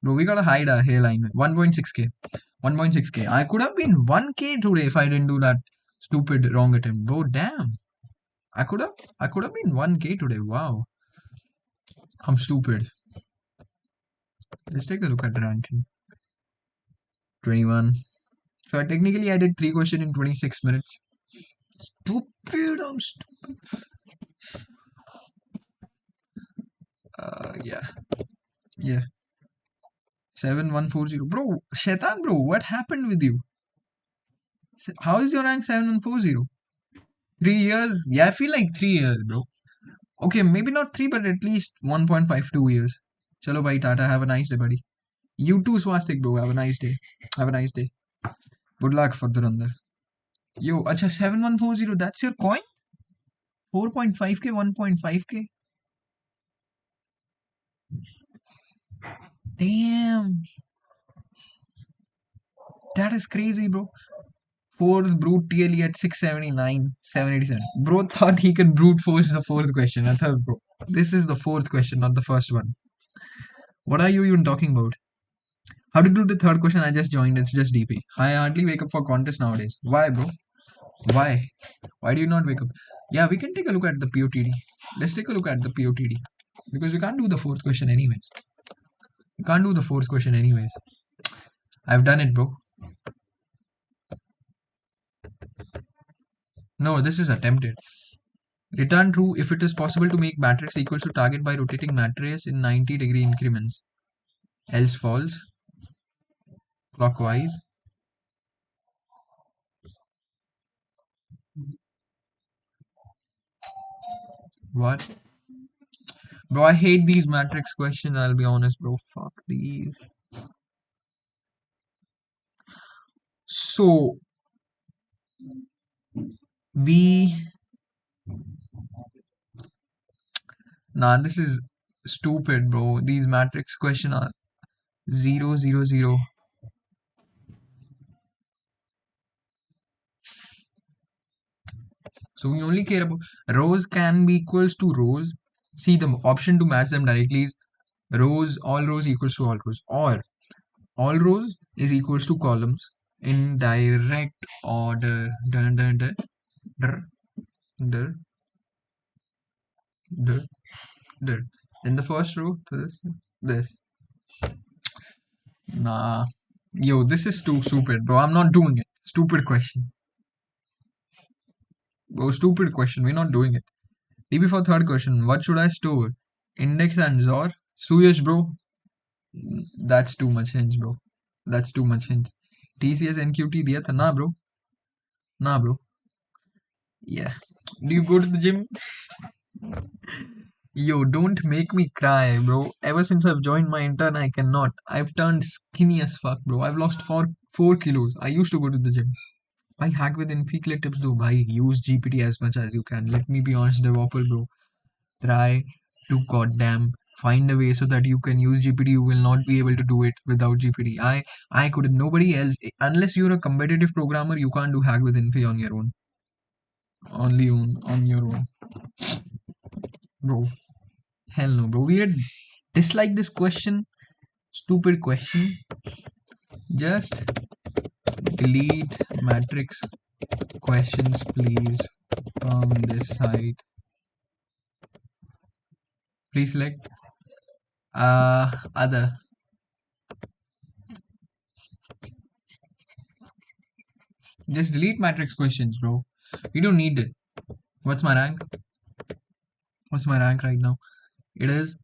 Bro, we gotta hide our hairline. 1.6k. 1.6k. I could have been 1k today if I didn't do that stupid wrong attempt. Bro, damn. I could have been 1k today. Wow. I'm stupid. Let's take a look at the ranking. 21. So technically I did 3 questions in 26 minutes. Stupid, I'm stupid. Yeah. Yeah. 7140. Bro, Shaitan, bro, what happened with you? How is your rank 7140? 3 years? Yeah, I feel like 3 years, bro. Okay, maybe not 3, but at least 1.52 years. Chalo, bhai, Tata. Have a nice day, buddy. You too, Swastik, bro. Have a nice day. Have a nice day. Good luck for the Durandar. Yo, acha 7140, that's your coin? 4.5k, 1.5k? Damn, that is crazy, bro. Fourth brute TLE at 679, 787. Bro thought he could brute force the fourth question. I thought, bro, this is the fourth question, not the first one. What are you even talking about? How to do the third question? I just joined. It's just DP. I hardly wake up for contest nowadays. Why, bro? Why? Why do you not wake up? Yeah, we can take a look at the POTD. Let's take a look at the POTD. Because we can't do the fourth question anyways. We can't do the fourth question anyways. I've done it, bro. No, this is attempted. Return true if it is possible to make matrix equals to target by rotating matrix in 90-degree increments. Else false. Clockwise. What? Bro, I hate these matrix questions, I'll be honest, bro. Fuck these. So, we... Nah, this is stupid, bro. These matrix questions are 0, 0, 0. So we only care about rows can be equals to rows. See, the option to match them directly is rows, all rows equals to all rows, or all rows is equals to columns in direct order. Dun, dun, dun, dun, dun, dun, dun. In the first row, this. Nah. Yo, this is too stupid, bro. I'm not doing it. Stupid question. Bro, stupid question. We're not doing it. DB for third question. What should I store? Index and XOR? Suyash, bro. That's too much hints, bro. That's too much hints. TCS NQT दिया था ना, bro? Nah, bro. Yeah. Do you go to the gym? Yo, don't make me cry, bro. Ever since I've joined my intern, I cannot. I've turned skinny as fuck, bro. I've lost 4 kilos. I used to go to the gym. I hack with Inficlate tips though. Bhai, use GPT as much as you can. Let me be honest, developer, bro. Try to goddamn find a way so that you can use GPT. You will not be able to do it without GPT. I couldn't. Nobody else, unless you're a competitive programmer, you can't do hack with Infi on your own. Only on your own, bro. Hell no, bro. We had dislike this question. Stupid question. Just delete matrix questions, please, from this site. Please select other. Just delete matrix questions, bro. We don't need it. What's my rank? What's my rank right now? It is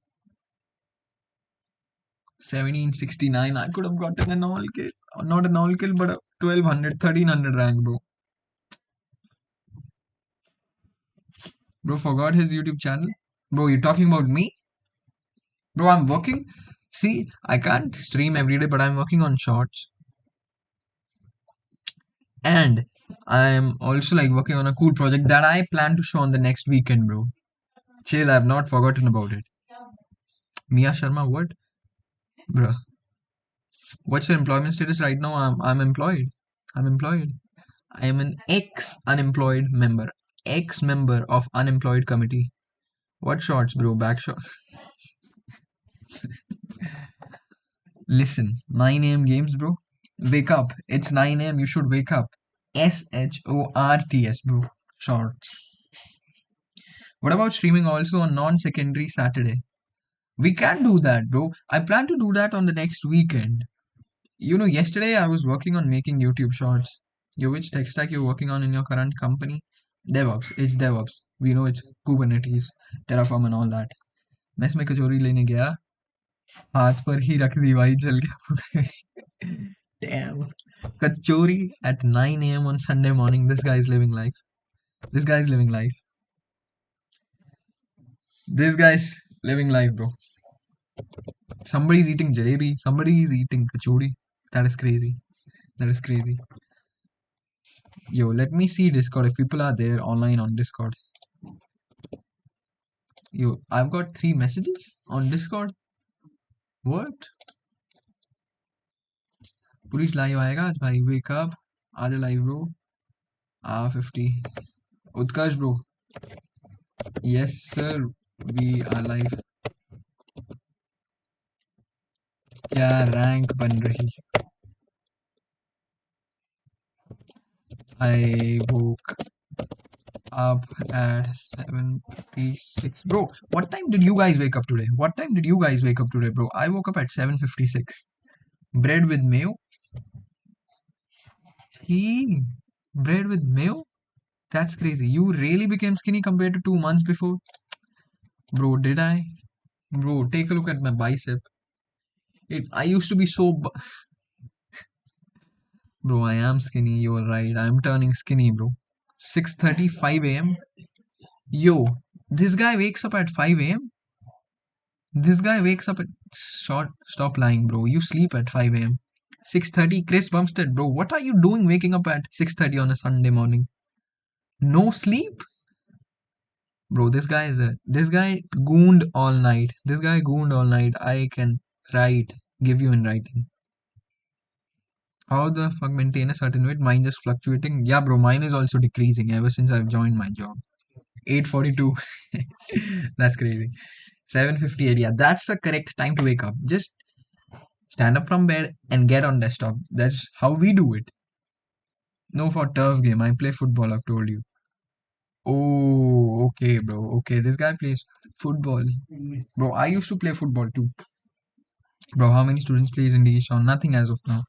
1769. I could have gotten an all kill. Not an all kill, but a 1200, 1300 rank, bro. Bro forgot his YouTube channel. Bro, you talking about me? Bro, I'm working. See, I can't stream every day, but I'm working on shorts. And I'm also like working on a cool project that I plan to show on the next weekend, bro. Chill, I've not forgotten about it. Mia Sharma, what? Bruh. What's your employment status right now? I'm employed. I'm employed. I am an ex-unemployed member. Ex-member of unemployed committee. What shots, bro? Back shots. Listen, 9 a.m. games, bro. Wake up. It's 9 a.m. You should wake up. SHORTS, bro. Shorts. What about streaming also on non-secondary Saturday? We can do that, bro. I plan to do that on the next weekend. You know, yesterday I was working on making YouTube shorts. You which tech stack you're working on in your current company? DevOps. It's DevOps. We know it's Kubernetes, Terraform and all that. मैं इसमें कचौरी लेने गया हाथ पर ही रख दी भाई जल गया Damn. Kachori at 9 a.m. on Sunday morning. This guy is living life. This guy is living life. This guy's living life, bro. Somebody's eating jalebi. Somebody is eating kachori. That is crazy. That is crazy. Yo, let me see Discord if people are there online on Discord. Yo, I've got 3 messages on Discord. What? Police live आएगा आज भाई wake up आजा live bro 50 Utkarsh bro yes sir we are live क्या rank बन रही I woke up at 7:56 bro what time did you guys wake up today bro I woke up at 7:56 bread with mayo he bread with mayo that's crazy you really became skinny compared to 2 months before bro did I bro take a look at my bicep I used to be so bro I am skinny you're right I'm turning skinny bro 6:35 a.m yo this guy wakes up at 5 a.m this guy wakes up at stop lying bro you sleep at 5 a.m 6:30 Chris Bumstead bro what are you doing waking up at 6:30 on a Sunday morning no sleep bro this guy gooned all night I can write give you in writing how the fuck maintain a certain weight mine just fluctuating yeah bro mine is also decreasing ever since I've joined my job 8:42 that's crazy 7:58 yeah that's the correct time to wake up just stand up from bed and get on desktop that's how we do it no for turf game I play football I've told you oh okay bro okay this guy plays football bro I used to play football too bro how many students plays in the on nothing as of now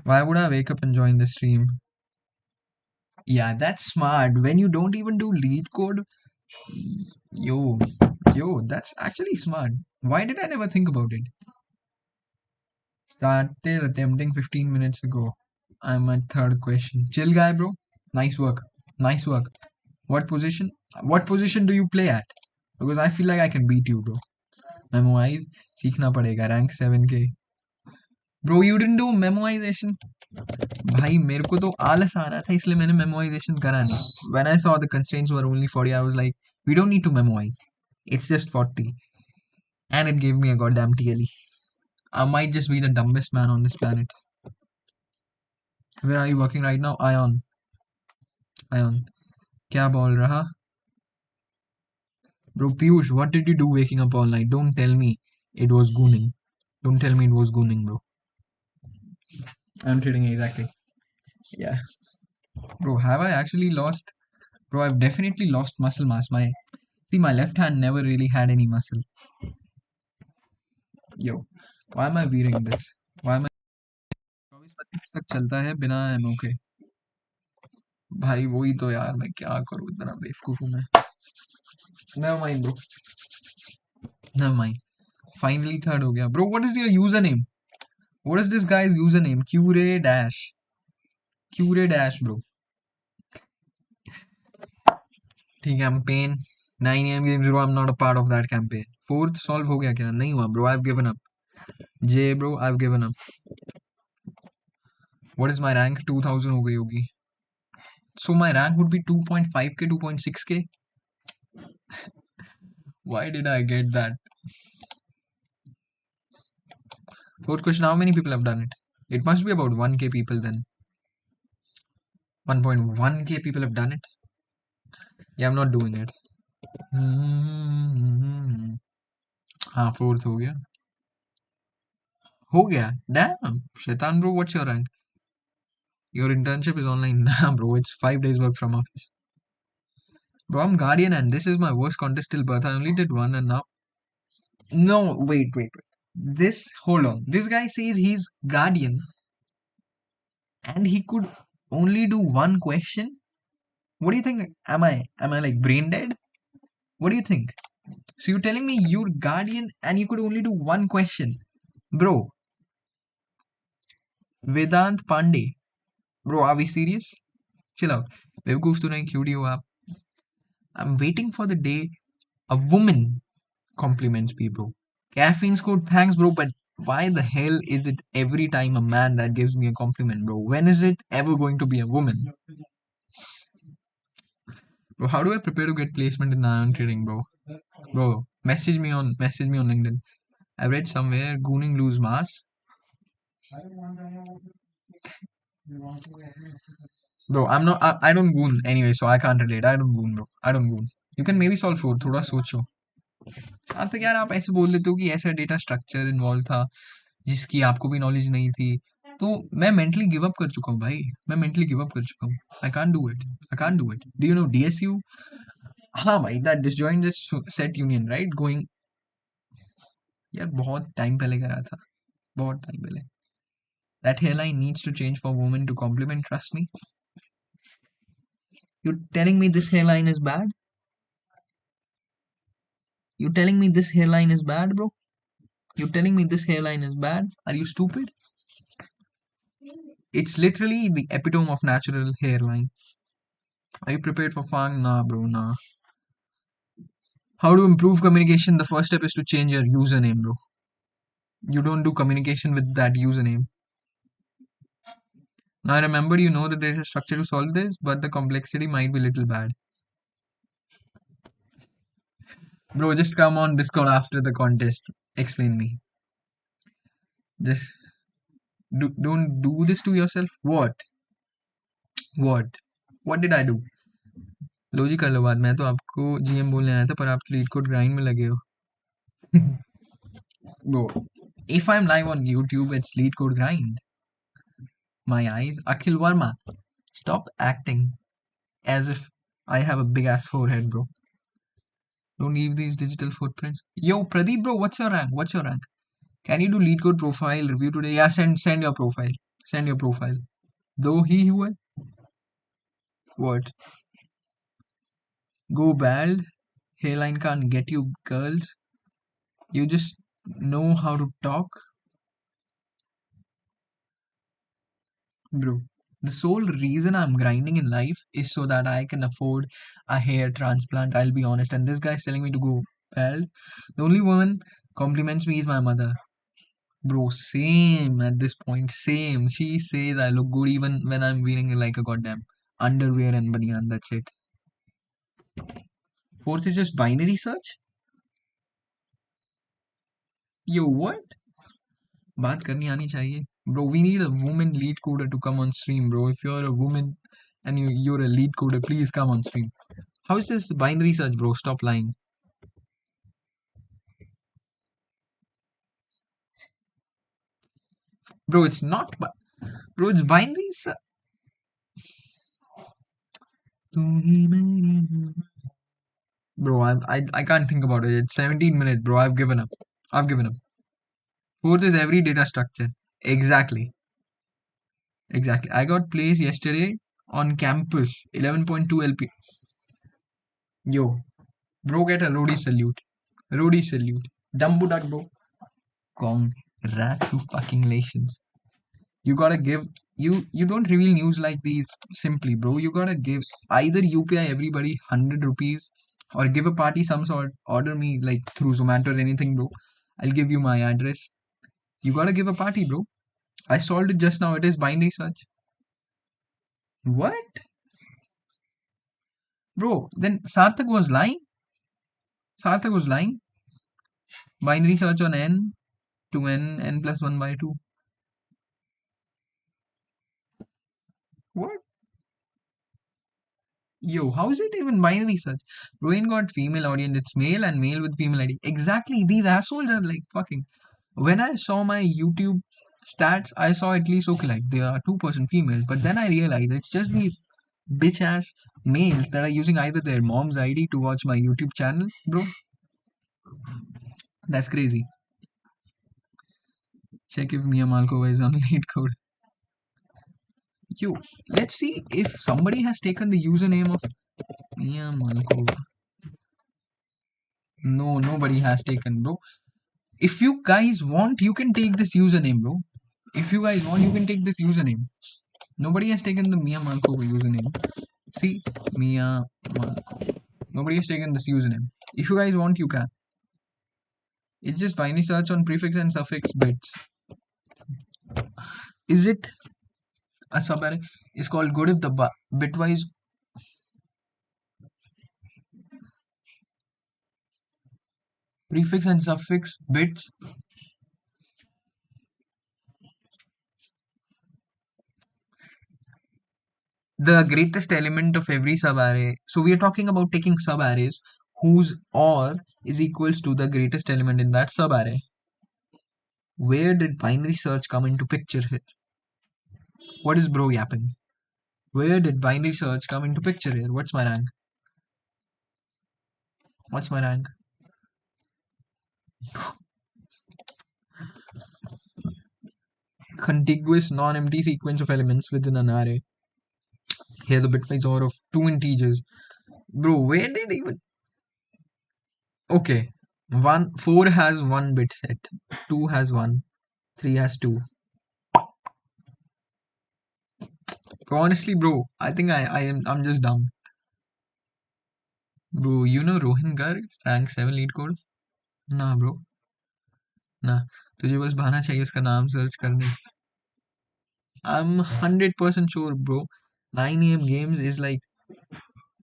why would I wake up and join the stream yeah that's smart when you don't even do Leetcode yo that's actually smart why did I never think about it started attempting 15 minutes ago I'm at third question chill guy bro nice work what position do you play at because I feel like I can beat you bro memorize सीखना पड़ेगा rank 7k bro you didn't do memorization भाई मेरे को तो आलस आ रहा था इसलिए मैंने memorization करा नहीं when I saw the constraints were only 40 I was like we don't need to memorize it's just 40 and it gave me a goddamn TLE I might just be the dumbest man on this planet where are you working right now Ion क्या बोल रहा bro Piyush what did you do waking up all night don't tell me it was gooning bro I'm kidding exactly yeah bro have I actually lost bro I've definitely lost muscle mass my left hand never really had any muscle yo why am I wearing this why am I 24 तक चलता है बिना ammo के भाई वही तो यार मैं क्या करूं इतना बेवकूफ हूं मैं never mind bro never mind finally third हो गया bro what is your username what is this guy's username Cure dash bro ठीक है campaign 9 am games bro I'm not a part of that campaign fourth solve हो गया क्या नहीं हुआ bro I've given up J bro I've given up what is my rank 2000 हो गई होगी so my rank would be 2.5k 2.6k why did I get that fourth question how many people have done it must be about 1k people then 1.1k people have done it yeah I'm not doing it हाँ fourth हो गया damn शैतान bro what's your rank your internship is online nah bro it's 5 days work from office bro I'm guardian and this is my worst contest till birth I only did one and now no wait this hold on this guy says he's guardian and he could only do one question what do you think am I like brain dead what do you think so you're telling me you're guardian and you could only do one question bro Vedant Pandey bro are we serious chill out बेवकूफ तो नहीं cutie हो आप I'm waiting for the day a woman compliments me bro caffeine score thanks bro but Why the hell is it every time a man that gives me a compliment, bro? When is it ever going to be a woman? Bro, how do I prepare to get placement in ion trading, bro? Bro, message me on LinkedIn. I read somewhere gooning lose mass. Bro, I'm not. I don't goon anyway, so I can't relate. I don't goon, bro. I don't goon. You can maybe solve for थोड़ा सोचो. सार्थक यार आप ऐसे बोल देते हो कि ऐसा डेटा स्ट्रक्चर इन्वॉल्व था जिसकी आपको भी नॉलेज नहीं थी तो मैं मेंटली गिव अप कर चुका हूँ भाई मैं मेंटली गिव अप कर चुका हूँ I can't do it do you know DSU हाँ भाई that disjoint set union right going यार बहुत टाइम पहले करा था बहुत टाइम पहले that hairline needs to change for women to compliment trust me you telling me this hairline is bad you telling me this hairline is bad bro you telling me this hairline is bad are you stupid it's literally the epitome of natural hairline. Are you prepared for fun? Nah, bro, nah. How to improve communication? The first step is to change your username, bro. You don't do communication with that username. Now, I remember you know the data structure to solve this, but the complexity might be a little bad. Bro, just come on Discord after the contest. Explain me. Just don't do this to yourself. What? What? What did I do? लो जी कर लो बात मैं तो आपको GM बोलने आया था पर आप लीड कोड ग्राइंड में लगे हो Bro, if I'm live on YouTube, it's lead code grind. My eyes. Akhil Verma, stop acting as if I have a big ass forehead, bro. Don't leave these digital footprints. Yo, Pradeep, bro, what's your rank? What's your rank? Can you do lead code profile review today? Yeah, send your profile. Send your profile. Though he who will what? Go bald. Hairline can't get you girls. You just know how to talk, bro. The sole reason I'm grinding in life is so that I can afford a hair transplant. I'll be honest. And this guy's telling me to go bald. The only woman compliments me is my mother. Bro, same at this point. Same. She says I look good even when I'm wearing like a goddamn underwear and banyan. That's it. Fourth is just binary search. Yo, what? बात करनी आनी चाहिए. Bro, we need a woman lead coder to come on stream, bro. If you're a woman and you're a lead coder, please come on stream. How is this binary search, bro? Stop lying. Bro, it's not. Bro, it's binary search. Bro, I can't think about it. It's 17 minutes, bro. I've given up. I've given up. Fourth is every data structure. Exactly. Exactly. I got placed yesterday on campus. 11.2 LP. Yo, bro, get a roadie salute. Roadie salute. Dumbo duck, bro. Congratulations. You gotta give you don't reveal news like these simply, bro. You gotta give either UPI everybody 100 rupees or give a party some sort. Order me like through Zomato or anything, bro. I'll give you my address. You gotta give a party, bro. I solved it just now. It is binary search. What? Bro, then Sarthak was lying? Sarthak was lying? Binary search on n to n plus 1 by 2. What? Yo, how is it even binary search? Bro ain't got female audience, it's male and male with female ID. Exactly, these assholes are like fucking. When I saw my YouTube stats, I saw at least okay, like there are 2% females, but then I realized it's just these bitch ass males that are using either their mom's ID to watch my YouTube channel, bro. That's crazy. Check if Mia Malkova is on lead code. Yo, let's see if somebody has taken the username of Mia Malkova. No, nobody has taken, bro. If you guys want, you can take this username, bro. If you guys want, you can take this username. Nobody has taken the Mia Malkova username. See, Mia Malkova. Nobody has taken this username. If you guys want, you can. It's just binary search on prefix and suffix bits. Is it a subarray? Is called good if the bitwise prefix and suffix bits. The greatest element of every subarray. So we are talking about taking subarrays whose OR is equals to the greatest element in that subarray. Where did binary search come into picture here? What is bro yapping? Where did binary search come into picture here? What's my rank? What's my rank? Contiguous non-empty sequence of elements within an array. Here the bitwise OR of two integers. Bro, where did even... Okay. 4 has 1 bit set. 2 has 1. 3 has 2. Honestly, bro, I think I'm just dumb. Bro, you know Rohin Garg, rank 7 Leetcode? Nah, bro. Nah. तुझे बस बहाना चाहिए उसका नाम search करने. I'm 100% sure, bro. 9 AM games is like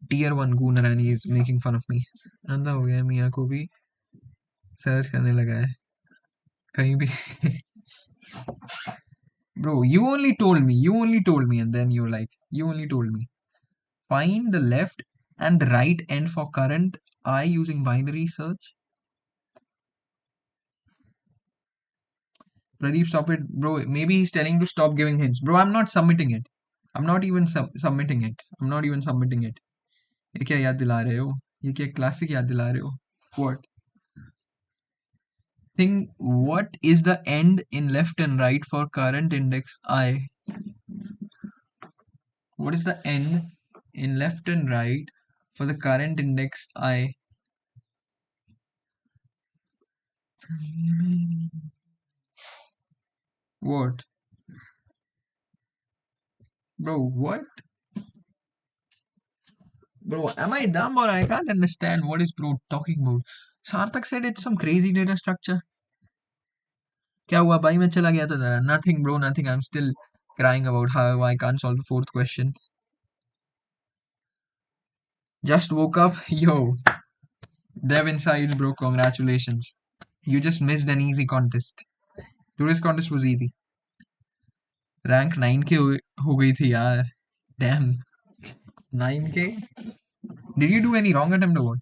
tier 1 gooner and he is making fun of me. अंधा हो गया मियाँ को भी सर्च करने लगा है कहीं भी. Bro, you only told me, and then you're like, you only told me. Find the left and right end for current I using binary search. Pradeep, stop it, bro. Maybe he's telling to stop giving hints. Bro, I'm not submitting it. I'm not even submitting it. I'm not even submitting it. ये क्या याद दिला रहे हो? ये क्या classic याद दिला रहे हो? What? Think what is the end in left and right for current index I? What is the end in left and right for the current index I? What? Bro, what? Bro, am I dumb or I can't understand what is bro talking about? Sarthak said it's some crazy data structure. क्या हुआ भाई मैं चला गया था जरा. Nothing bro, nothing. I'm still crying about how I can't solve the fourth question. Just woke up. Yo, Dev Insides bro, congratulations. You just missed an easy contest. Today's contest was easy. Rank 9K हो गई थी यार. Damn. 9K? Did you do any wrong attempt or what?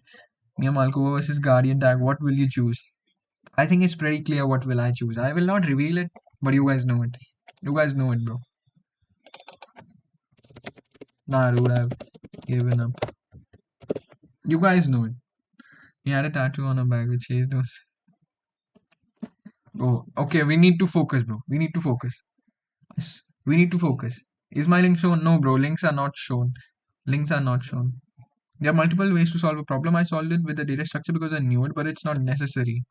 Mia Malkova versus Guardian tag. What will you choose? I think it's pretty clear what will I choose. I will not reveal it, but you guys know it. You guys know it, bro. Nah, dude, I've given up. You guys know it. He had a tattoo on her back which says those. Oh, okay. We need to focus, bro. We need to focus. We need to focus. Is my link shown? No, bro. Links are not shown. Links are not shown. There are multiple ways to solve a problem. I solved it with the data structure because I knew it, but it's not necessary.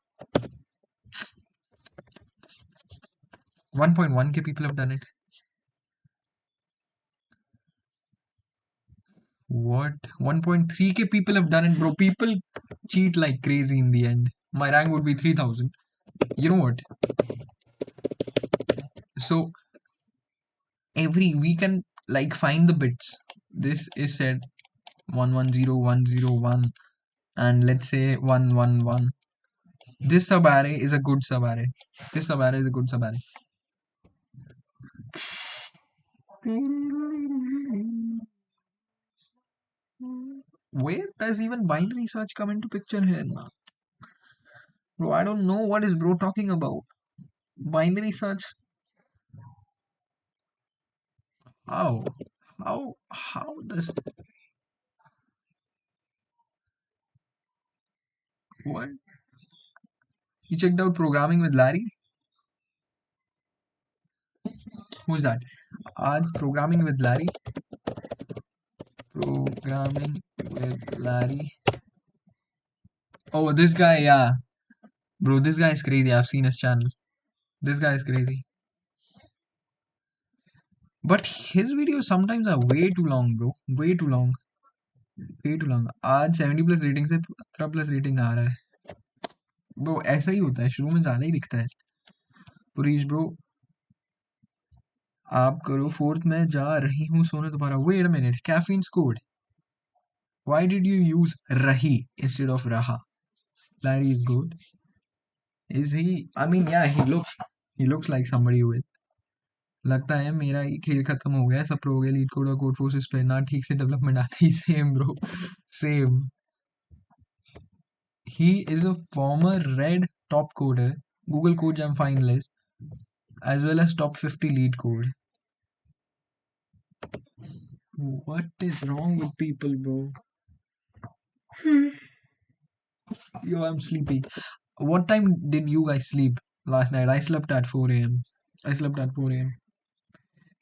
1.1K people have done it. What? 1.3K people have done it, bro. People cheat like crazy in the end. My rank would be 3000. You know what? So we can like find the bits. This is said 110101 and let's say 111. This subarray is a good subarray. This subarray is a good subarray. Where does even binary search come into picture here now? Bro, I don't know what is bro talking about. Binary search. How? How does what? You checked out programming with Larry? Who's that? Programming with Larry. Programming with Larry. Oh, this guy, yeah. Bro, this guy is crazy. I've seen his channel. This guy is crazy. But his videos sometimes are way too long, bro. Way too long. Way too long. आज 70 plus rating से 17 plus rating आ रहा है. Bro ऐसा ही होता है, शुरू में ज्यादा ही दिखता है। पुरीश ब्रो आप करो फोर्थ, में जा रही हूँ सोने तुम्हारा। Wait a minute, caffeine scored, why did you use रही इंस्टेड ऑफ रहा? Larry is good. Is he? I mean, yeah, he looks like somebody with. लगता है मेरा ही खेल खत्म हो गया, सब प्रो हो गए लीड कोड और कोड फोर्सेस पे, ना ठीक से डेवलपमेंट आती। Same bro, same. He is a former red top coder, Google Code Jam finalist, as well as top 50 lead code. What is wrong with people, bro? Yo, I'm sleepy. What time did you guys sleep last night? I slept at 4 a.m. I slept at 4 a.m.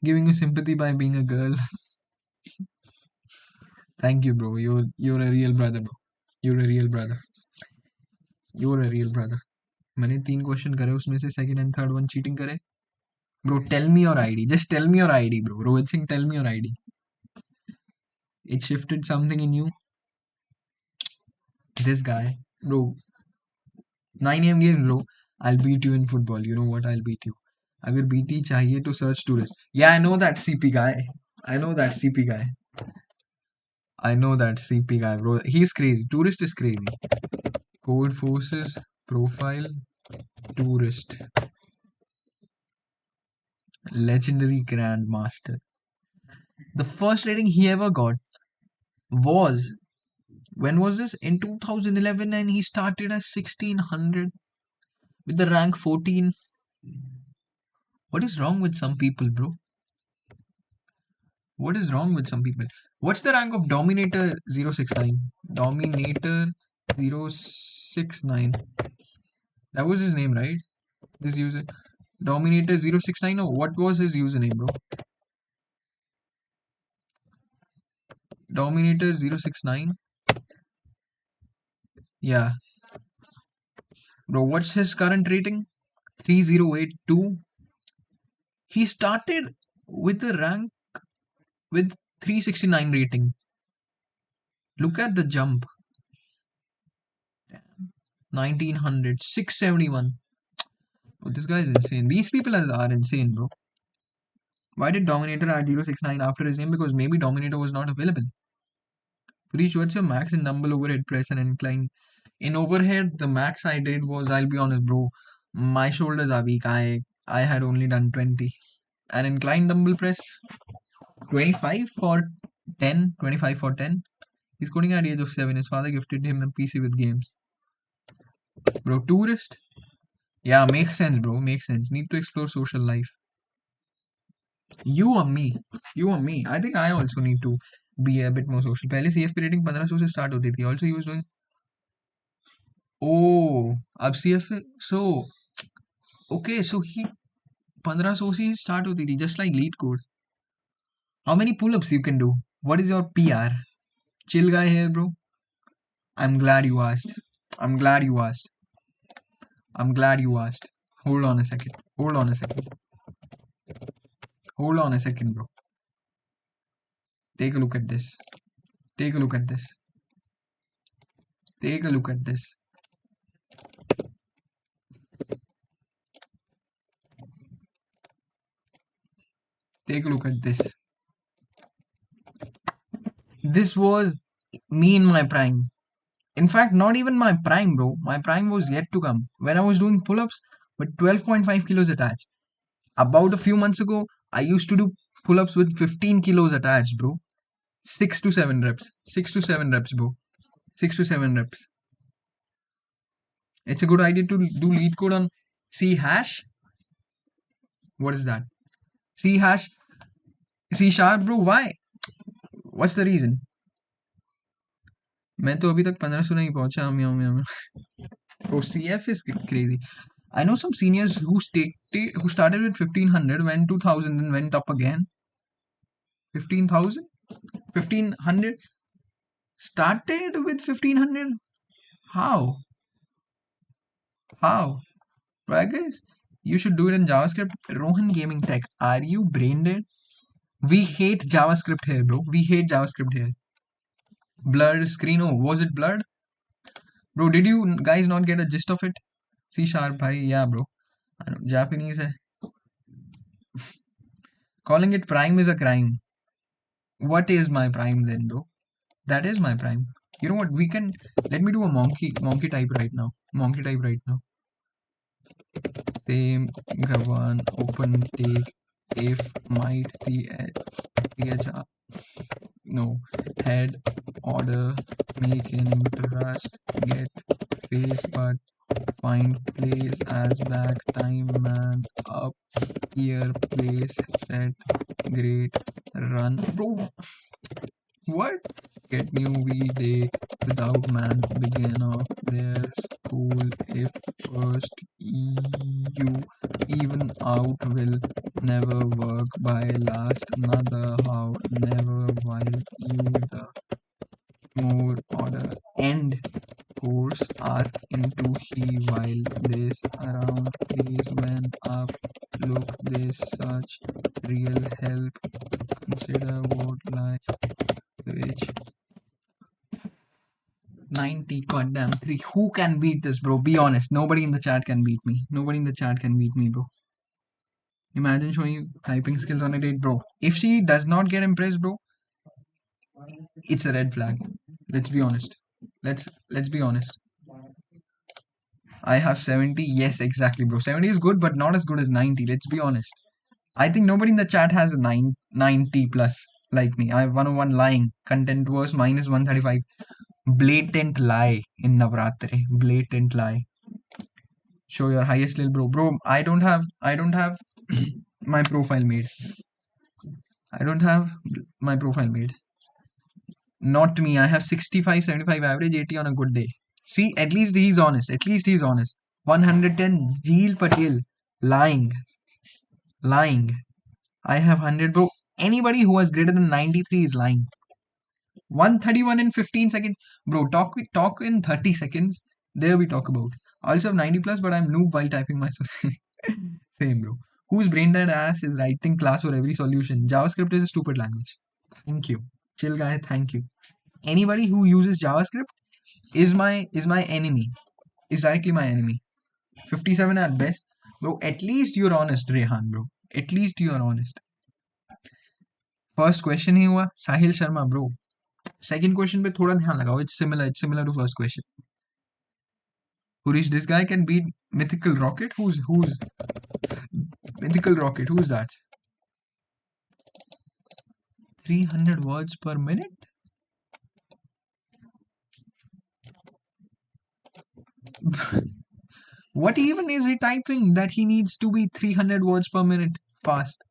Giving you sympathy by being a girl. Thank you, bro. You're a real brother, bro. You're a real brother. You're a real brother. मैंने 3 question करे, उसमें से second and third one cheating करे। Bro, tell me your ID. Just tell me your ID, bro. Rohit Singh, tell me your ID. It shifted something in you. This guy, bro. 9 a.m. game, bro. I'll beat you in football. You know what? I'll beat you. अगर BT चाहिए तो search tourist. Yeah, I know that CP guy. I know that CP guy. I know that CP guy, bro. He's crazy. Tourist is crazy. Code forces profile tourist. Legendary grandmaster. The first rating he ever got was, when was this? In 2011, and he started as 1600 with the rank 14. What is wrong with some people, bro? What is wrong with some people? What's the rank of Dominator 069? Dominator 069. That was his name, right? This user. Dominator 069. No, what was his username, bro? Dominator 069. Yeah. Bro, what's his current rating? 3082. He started with the rank with 369 rating. Look at the jump. 1900, 671. Oh, this guy is insane. These people are insane, bro. Why did Dominator add 069 after his name? Because maybe Dominator was not available. Pureesh, what's your max in dumbbell overhead press and incline? In overhead, the max I did was, I'll be honest, bro, my shoulders are weak. I had only done 20. And incline dumbbell press, 25 for 10. 25 for 10. He's coding at the age of 7. His father gifted him a PC with games. Bro, tourist? Yeah, makes sense, bro. Makes sense. Need to explore social life. You or me? You or me? I think I also need to be a bit more social. पहले CF की rating 1500 से start होती थी. Also, he was doing. Oh, अब CF. So, okay, so he 1500 से start होती थी, just like Leetcode. How many pull-ups you can do? What is your PR? Chill guy here, bro. I'm glad you asked. I'm glad you asked. I'm glad you asked. Hold on a second. Hold on a second. Hold on a second, bro. Take a look at this. Take a look at this. Take a look at this. Take a look at this. This was me in my prime. In fact, not even my prime, bro. My prime was yet to come. When I was doing pull-ups with 12.5 kilos attached. About a few months ago, I used to do pull-ups with 15 kilos attached, bro. 6 to 7 reps. 6 to 7 reps, bro. 6 to 7 reps. It's a good idea to do Leetcode on C hash. What is that? C hash. C sharp, bro. Why? What's the reason? मैं तो अभी तक 1500 नहीं पहुंचा. Oh, CF is crazy. I know some seniors who started with 1500, went 2000, and went up again. 15,000? 1500? Started with 1500? How? How? Right, guys? You should do it in JavaScript. Rohan Gaming Tech, are you brain dead? We hate JavaScript here, bro. We hate JavaScript here. Blurred screen. Oh, was it blurred? Bro, did you guys not get a gist of it? C sharp, bhai, yeah, bro. I know, Japanese hai. Calling it prime is a crime. What is my prime then, bro? That is my prime. You know what? We can let me do a monkey type right now. Monkey type right now. Same Gavan open take if might th no head order make an interest get face but find place as back time man up here place set great run bro what get new we day without man begin of their school if first you even out will never work by last another how never while you the more order end course ask into he while this around please when up look this such real help consider what like which 90 goddamn 3 who can beat this bro be honest nobody in the chat can beat me nobody in the chat can beat me bro imagine showing you typing skills on a date bro if she does not get impressed bro it's a red flag let's be honest let's be honest I have 70 yes exactly bro 70 is good but not as good as 90 let's be honest I think nobody in the chat has a 90 plus like me I have 101 lying content was minus 135 blatant lie in Navratri blatant lie show your highest level bro I don't have my profile made I don't have my profile made not me I have 65 75 average 80 on a good day see at least he's honest 110 Jeel Patel lying lying I have 100 bro anybody who has greater than 93 is lying 131 in 15 seconds bro talk in 30 seconds there we talk about I also have 90 plus but I'm noob while typing myself same bro whose brain dead ass is writing class for every solution JavaScript is a stupid language thank you chill guy thank you anybody who uses JavaScript is my enemy is directly my enemy 57 at best bro at least you're honest Rehan bro at least you're honest first question ही हुआ Sahil Sharma bro second question पे थोड़ा ध्यान लगाओ it's similar to first question Hurish this guy can beat mythical rocket who's mythical rocket who's that 300 words per minute what even is he typing that he needs to be 300 words per minute fast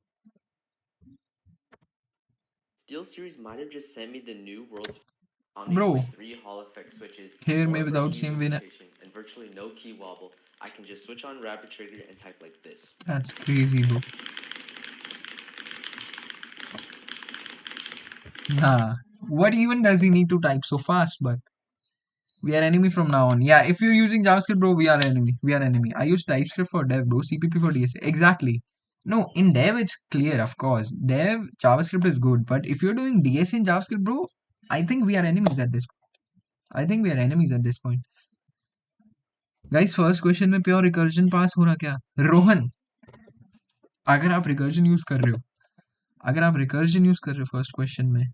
SteelSeries might have just sent me the new world's bro with 3 Hall effect switches, here more me without key same win duplication, and virtually no key wobble. I can just switch on rapid trigger and type like this. that's crazy bro nah what even does he need to type so fast but we are enemy from now on. Yeah, if you're using JavaScript, bro, we are enemy. We are enemy. I use TypeScript for dev, bro. CPP for DSA. Exactly. No, in dev it's clear, of course. Dev JavaScript is good, but if you're doing DSA in JavaScript, bro, I think we are enemies at this. I think we are enemies at this point. Guys, first question में pure recursion pass हो रहा क्या? रोहन, अगर आप recursion use कर रहे हो, अगर आप recursion use कर रहे हो first question में,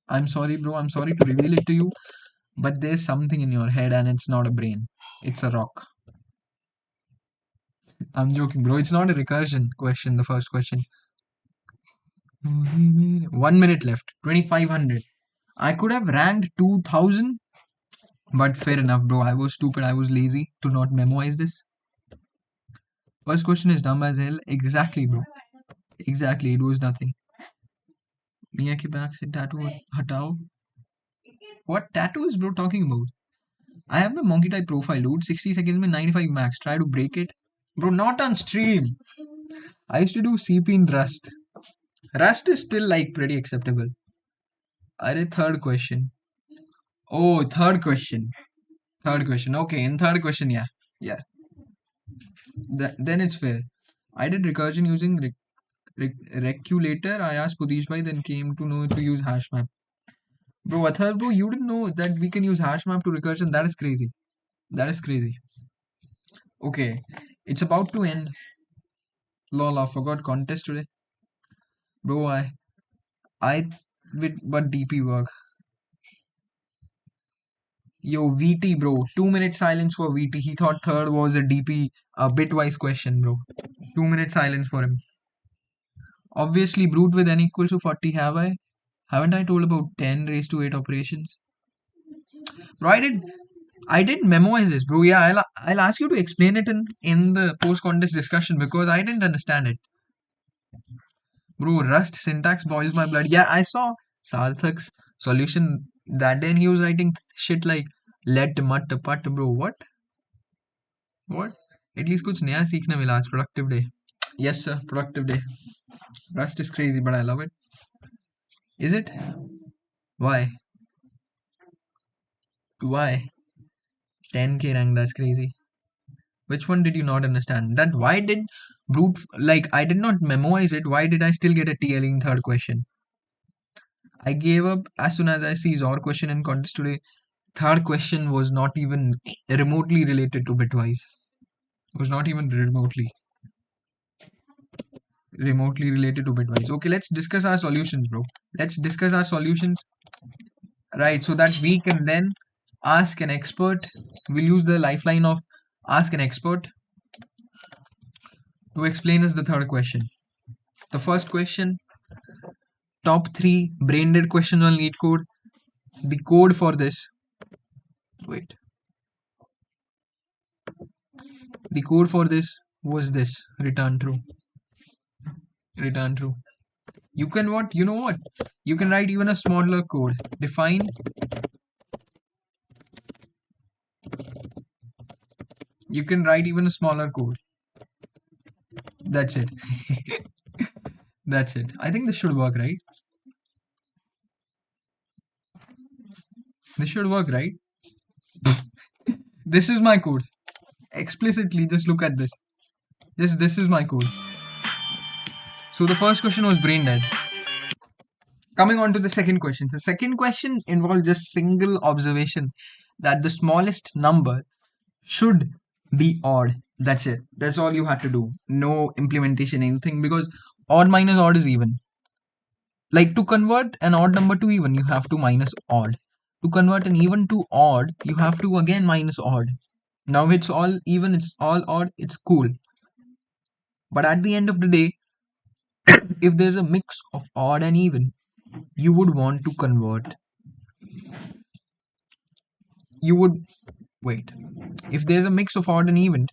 I'm sorry, bro. I'm sorry to reveal it to you, but there's something in your head and it's not a brain. It's a rock. I'm joking, bro. It's not a recursion question, the first question. 1 minute left. 2500. I could have ranked 2000, but fair enough, bro. I was stupid. I was lazy to not memorize this. First question is dumb as hell. Exactly, bro. Exactly. It was nothing. Mia ke back se tattoo hatao. What tattoo is bro talking about? I have the monkey type profile, dude. 60 seconds में 95 max. Try to break it. Bro, not on stream. I used to do CP in Rust. Rust is still like pretty acceptable. Arey, third question. Oh, third question. Third question. Okay, in third question, yeah. Yeah. Then it's fair. I did recursion using reculator. I asked Pudish bhai, then came to know to use hash map. Bro, Athar, bro, you didn't know that we can use hash map to recursion. That is crazy. That is crazy. Okay, it's about to end. Lol, I forgot contest today. Bro, but DP work. Yo, VT, bro. 2 minute silence for VT. He thought third was a DP, a bitwise question, bro. 2 minute silence for him. Obviously, brute with n equals to 40. Haven't I told about 10 raised to 8 operations? Bro, I did memorize this, bro. Yeah, I'll ask you to explain it in the post contest discussion because I didn't understand it. Bro, Rust syntax boils my blood. Yeah, I saw Sarthak's solution that day and he was writing shit like let mut put, bro. What? What? At least कुछ नया सीखने मिला आज. Productive day. Yes, sir. Productive day. Rust is crazy, but I love it. Is it? Why? Why? 10k rank. That's crazy. Which one did you not understand? That why did brute like I did not memorize it? Why did I still get a TL in third question? I gave up as soon as I see OR question in contest today. Third question was not even remotely related to Bitwise. It was not even remotely related to Bitwise. Okay, let's discuss our solutions, bro. Let's discuss our solutions, right? So that we can then ask an expert. We'll use the lifeline of ask an expert to explain us the third question. The first question, top 3 brain dead questions on Leetcode. The code for this, wait, the code for this was this: return true, return true. You can what? You know what? You can write even a smaller code. Define. You can write even a smaller code. That's it. That's it. I think this should work, right? This should work, right? This is my code. Explicitly, just look at this. This is my code. So the first question was brain dead. Coming on to the second question. The second question involved just single observation that the smallest number should be odd. That's it. That's all you had to do. No implementation, anything, because odd minus odd is even. Like to convert an odd number to even, you have to minus odd. To convert an even to odd, you have to again minus odd. Now it's all even, it's all odd, it's cool. But at the end of the day, if there's a mix of odd and even, you would want to convert. You would, wait, if there's a mix of odd and even,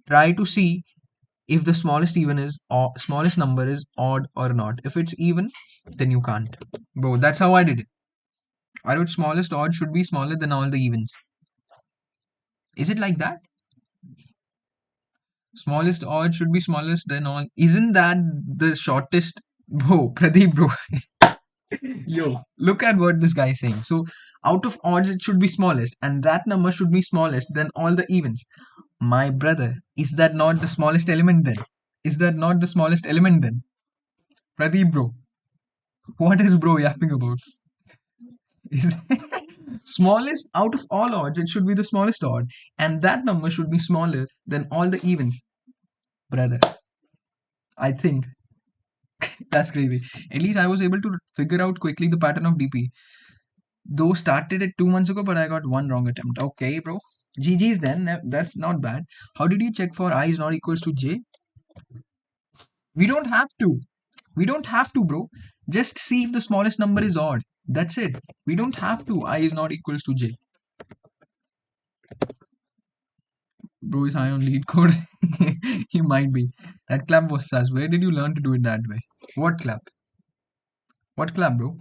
try to see if the smallest even is or smallest number is odd or not. If it's even, then you can't. Bro, that's how I did it. I wrote smallest odd should be smaller than all the evens. Is it like that? Smallest odd should be smallest than all. Isn't that the shortest? Bro, Pradeep, bro. Yo, look at what this guy is saying. So, out of odds, it should be smallest, and that number should be smallest than all the evens. My brother, is that not the smallest element then? Is that not the smallest element then? Pradeep, bro. What is bro yapping about? Is smallest out of all odds, it should be the smallest odd, and that number should be smaller than all the evens. Brother, I think that's crazy. At least I was able to figure out quickly the pattern of DP. Though started it 2 months ago, but I got one wrong attempt. Okay, bro. GG's then. That's not bad. How did you check for I is not equals to J? We don't have to. We don't have to, bro. Just see if the smallest number is odd. That's it. We don't have to. I is not equals to J. Bro is high on Leetcode. He might be. That clap was sus. Where did you learn to do it that way? What clap? What clap, bro?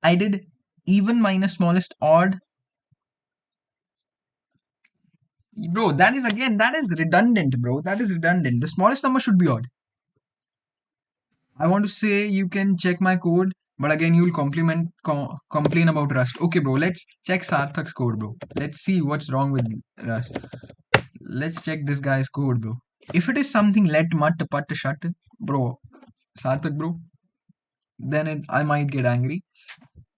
I did even minus smallest odd. Bro, that is redundant, bro. That is redundant. The smallest number should be odd. I want to say you can check my code, but again you'll complain about Rust. Okay, bro. Let's check Sarthak's code, bro. Let's see what's wrong with Rust. Let's check this guy's code, bro. If it is something let mut put shut, bro, Sarthak, bro, then I might get angry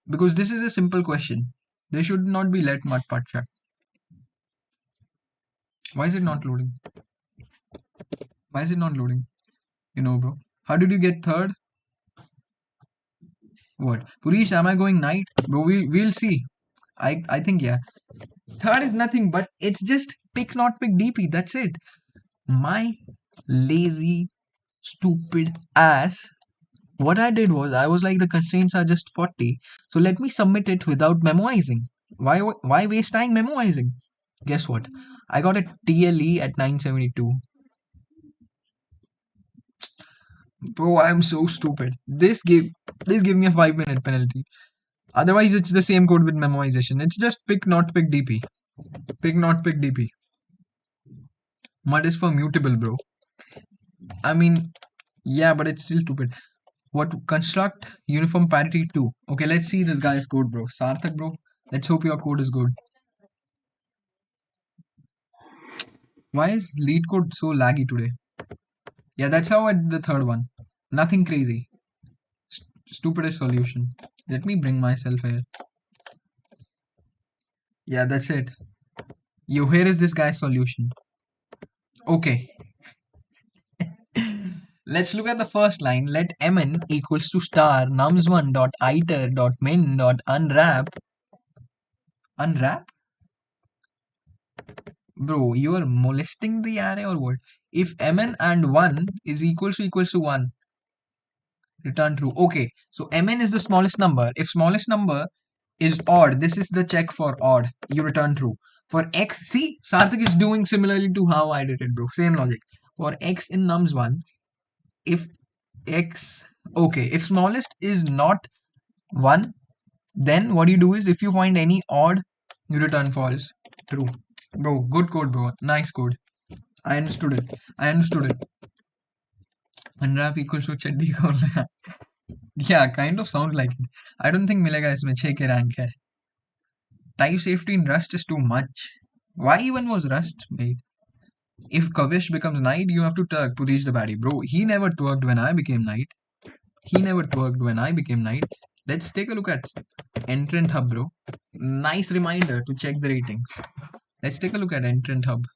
because this is a simple question. They should not be let mut put shut. Why is it not loading? Why is it not loading? Bro. How did you get third? What? Purish, am I going knight? Bro, we'll see. I think, yeah. Third is nothing, but it's just pick not pick DP. That's it. My lazy, stupid ass. What I did was, I was like, the constraints are just 40. So let me submit it without memoizing. Why waste time memoizing? Guess what? I got a TLE at 972. Bro, I'm so stupid. This gave me a 5-minute penalty. Otherwise, it's the same code with memoization. It's just pick not pick DP. Pick not pick DP. Mud is for mutable, bro. I mean, yeah, but it's still stupid. What construct uniform parity 2? Okay, let's see this guy's code, bro. Sarthak, bro. Let's hope your code is good. Why is Leetcode so laggy today? Yeah, that's how I did the third one. Nothing crazy. Stupidest solution. Let me bring myself here. Yeah, that's it. Yo, here is this guy's solution. Okay. Let's look at the first line. Let mn equals to star nums1 dot iter dot min dot unwrap. Unwrap? Bro, you are molesting the array or what? If mn and 1 is equals to 1, return true. Okay, so mn is the smallest number. If smallest number is odd, this is the check for odd. You return true. For x, see, Sarthak is doing similarly to how I did it, bro. Same logic. For x in nums1, if x, okay, if smallest is not 1, then what you do is if you find any odd, you return false. True. Bro, good code, bro. Nice code. I understood it. I understood it. Unwrap equals to chaddi खोलना. Yeah, kind of sound like it. I don't think मिलेगा इसमें 6 के rank है. Type safety in Rust is too much. Why even was Rust made? If Kavish becomes knight, you have to twerk to reach the baddie. Bro, he never twerked when I became knight. He never twerked when I became knight. Let's take a look at Entrant Hub, bro. Nice reminder to check the ratings. Let's take a look at Entrant Hub.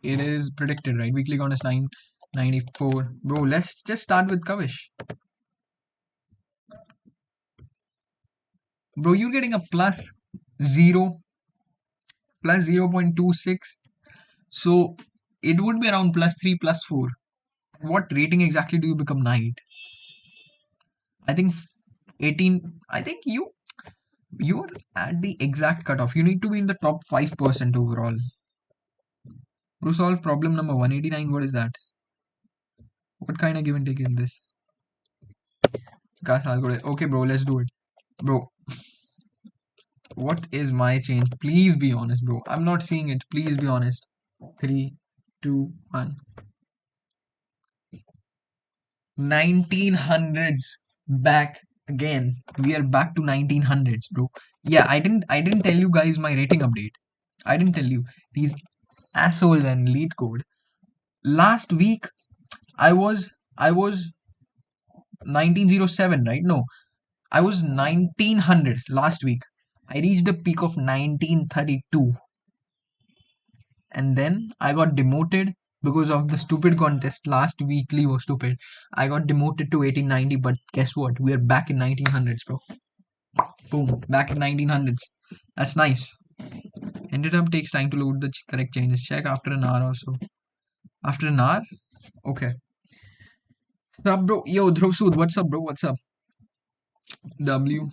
It is predicted, right? Weekly count is 994. Bro, let's just start with Kavish. Bro, you're getting a plus 0.26. So it would be around plus 3, plus 4. What rating exactly do you become knight? I think 18. I think you're at the exact cutoff. You need to be in the top 5% overall. Bro, solve problem number 189. What is that? What kind of give and take is this? Okay, bro, let's do it. Bro, what is my change? Please be honest, bro. I'm not seeing it. Please be honest. 3, 2, 1. 1900s back again. We are back to 1900s, bro. Yeah, I didn't tell you guys my rating update. I didn't tell you. These assholes and Leetcode. Last week I was 1907, right? No, I was 1900 last week. I reached a peak of 1932. And then I got demoted because of the stupid contest. Last weekly was stupid. I got demoted to 1890, but guess what? We are back in 1900s, bro. Boom, back in 1900s. That's nice. Ended up takes time to load the correct changes. Check after an hour or so. After an hour? Okay. What's up, bro? Yo, Dhruv what's up, bro? What's up? W.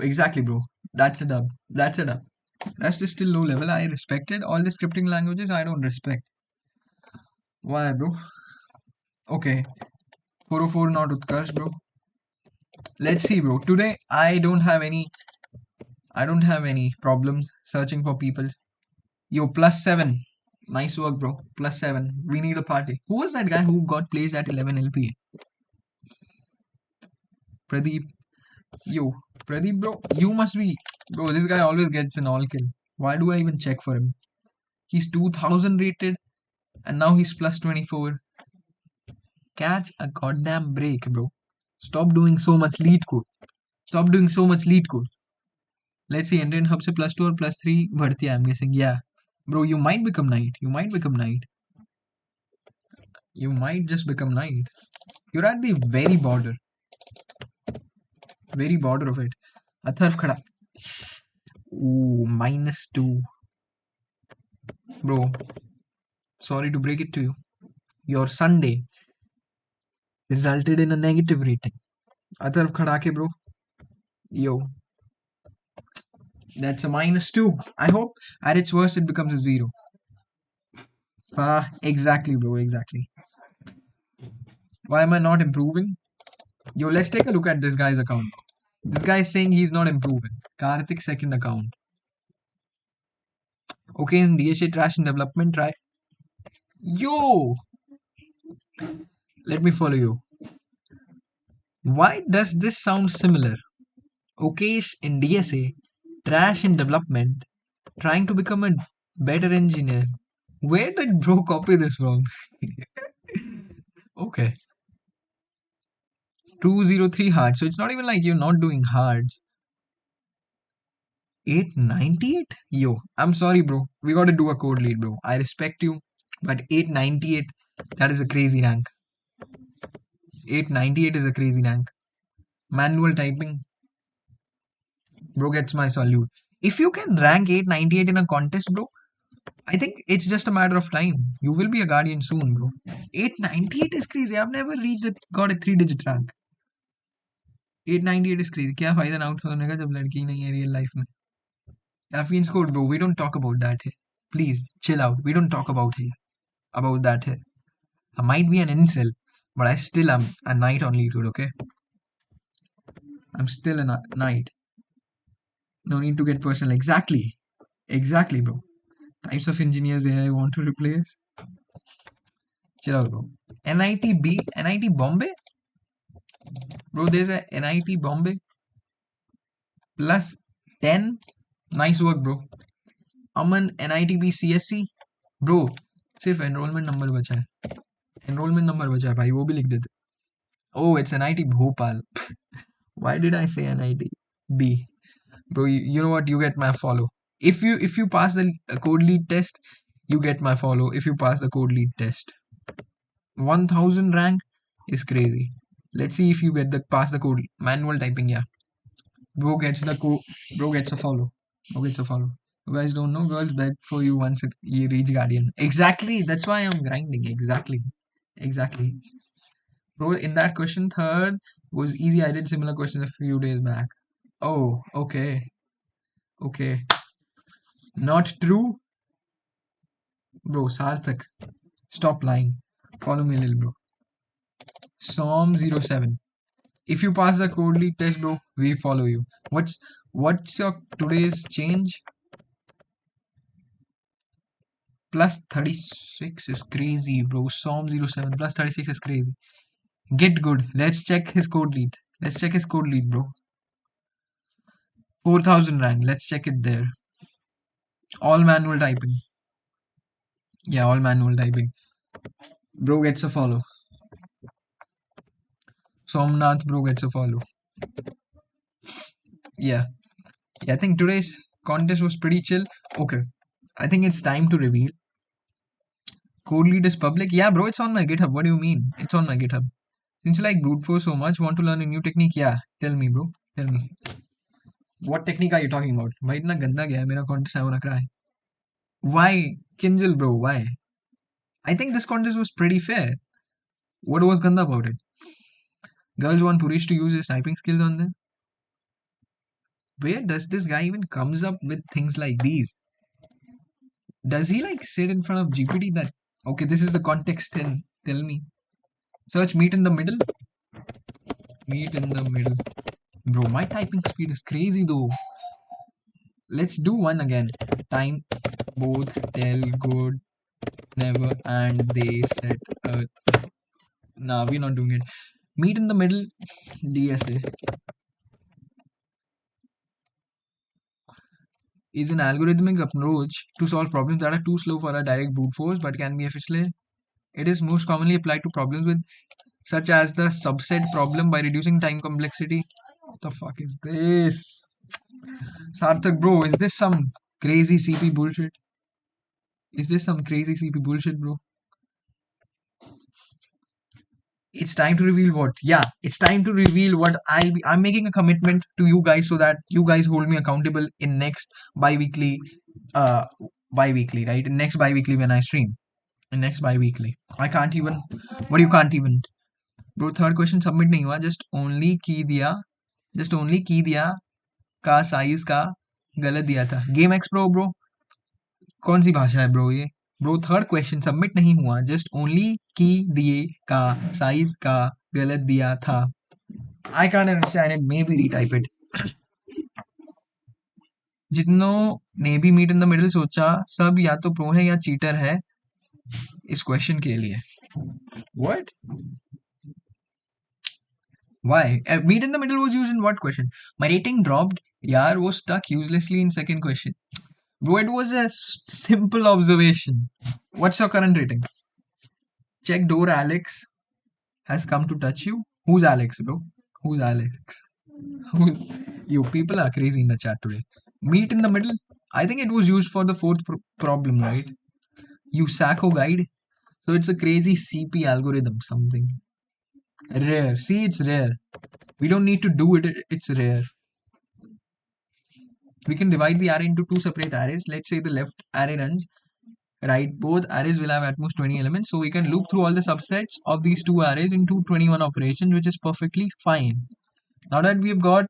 Exactly, bro. That's a dub. That's a dub. Rust is still low level. I respected all the scripting languages. I don't respect. Why, bro? Okay. 404 not Utkarsh, bro. Let's see, bro. Today I don't have any problems searching for people. Yo, +7. Nice work, bro. +7. We need a party. Who was that guy who got placed at 11 LP? Pradeep. Yo, Pradeep, bro. You must be. Bro, this guy always gets an all kill. Why do I even check for him? He's 2000 rated and now he's +24. Catch a goddamn break, bro. Stop doing so much Leetcode. Stop doing so much Leetcode. Let's see, Indian Hub se +2 or +3 बढ़ती है, I'm guessing. Yeah. Bro, you might become knight. You might become knight. You might just become knight. You're at the very border. Very border of it. A taraf khada. Ooh, -2. Bro, sorry to break it to you. Your Sunday resulted in a negative rating. A taraf khada ke, bro. Yo, that's a -2. I hope at its worst it becomes a 0. Exactly, bro. Exactly. Why am I not improving? Yo, let's take a look at this guy's account. This guy is saying he's not improving. Karthik's second account. Okay, in DSA trash and development, try. Yo! Let me follow you. Why does this sound similar? Okayish in DSA, trash in development, trying to become a better engineer. Where did bro copy this from? Okay. 203 hard. So it's not even like you're not doing hards. 898? Yo, I'm sorry, bro. We gotta do a code lead, bro. I respect you, but 898, that is a crazy rank. 898 is a crazy rank. Manual typing, bro gets my salute. If you can rank 898 in a contest, bro, I think it's just a matter of time. You will be a guardian soon, bro. 898 is crazy. I've never reached it, got a 3-digit rank. 898 is crazy. क्या फायदा ना उठाने का जब लड़की नहीं है real life में. Caffeine code, bro. We don't talk about that here. Please chill out. We don't talk about that here. I might be an incel, but I still am a knight on Leetcode, okay? I'm still a knight. No need to get personal. Exactly. Exactly, bro. Types of engineers AI want to replace. Chill out, bro. NIT Bombay? Bro, there's a NIT Bombay plus 10. Nice work, bro. Aman NITB CSC. Bro, सिर्फ enrollment number बचा है. Enrollment number बचा है भाई, वो भी लिख देते. Oh, it's NIT Bhopal. Why did I say NIT B? Bro, you know what? You get my follow. If you pass the code lead test, you get my follow. If you pass the code lead test, 1000 rank is crazy. Let's see if you get the pass the code manual typing. Yeah, bro gets the code. Bro gets a follow. Bro gets a follow. You guys don't know, girls beg for you once you reach guardian. Exactly. That's why I'm grinding. Exactly. Exactly. Bro, in that question, third was easy. I did similar questions a few days back. Oh, okay. Okay. Not true. Bro, Sarthak. Stop lying. Follow me a little, bro. Som07. If you pass the code lead test, bro, we follow you. What's your today's change? Plus 36 is crazy, bro. Som07 plus 36 is crazy. Get good. Let's check his code lead. Let's check his code lead, bro. 4000 rank. Let's check it there. All manual typing. Yeah, all manual typing. Bro gets a follow. Somnath, bro gets a follow. Yeah. I think today's contest was pretty chill. Okay. I think it's time to reveal. Code lead is public. Yeah, bro, it's on my GitHub. What do you mean? It's on my GitHub. Since you like brute force so much, want to learn a new technique? Yeah. Tell me, bro. Tell me. What technique are you talking about? Why itna ganda gaya mera contest? I wanna cry. Why? Kinjal, bro, why? I think this contest was pretty fair. What was ganda about it? Girls want Purish to use his typing skills on them. Where does this guy even comes up with things like these? Does he like sit in front of GPT that okay, this is the context and tell me. Search meet in the middle. Meet in the middle. Bro, my typing speed is crazy though. Let's do one again. Time, both, tell, good, never, and they said nah, we're not doing it. Meet in the middle, DSA. Is an algorithmic approach to solve problems that are too slow for a direct brute force but can be efficiently. It is most commonly applied to problems with such as the subset problem by reducing time complexity. What the fuck is this? Sarthak, bro, is this some crazy CP bullshit? Is this some crazy CP bullshit, bro? It's time to reveal what? Yeah, it's time to reveal what I'm making a commitment to you guys so that you guys hold me accountable in next bi-weekly, uh, bi-weekly, right? In next bi-weekly when I stream. In next bi-weekly. I can't even. What do you can't even? Bro, third question submit नहीं हुआ. Just only key दिया. Just only key दिया का size का गलत दिया था. Game X Pro. कौन सी भाषा है ब्रो ये? ब्रो थर्ड क्वेश्चन सबमिट नहीं हुआ. जस्ट ओनली की दिए का साइज का गलत दिया था. I can't understand it. Maybe retype it. जितनों ने भी मीट इन द मिडिल सोचा सब या तो प्रो है या चीटर है इस क्वेश्चन के लिए. What? Why? Meet in the middle was used in what question? My rating dropped. यार वो stuck uselessly in second question. Bro, it was a simple observation. What's your current rating? Check door Alex has come to touch you. Who's Alex, bro? Who's Alex? Who? You people are crazy in the chat today. Meet in the middle. I think it was used for the fourth problem, right? You Sacco guide. So it's a crazy CP algorithm, something. Rare. See, it's rare. We don't need to do it. It's rare. We can divide the array into two separate arrays. Let's say the left array runs. Right, both arrays will have at most 20 elements. So we can loop through all the subsets of these two arrays into 21 operations, which is perfectly fine. Now that we've got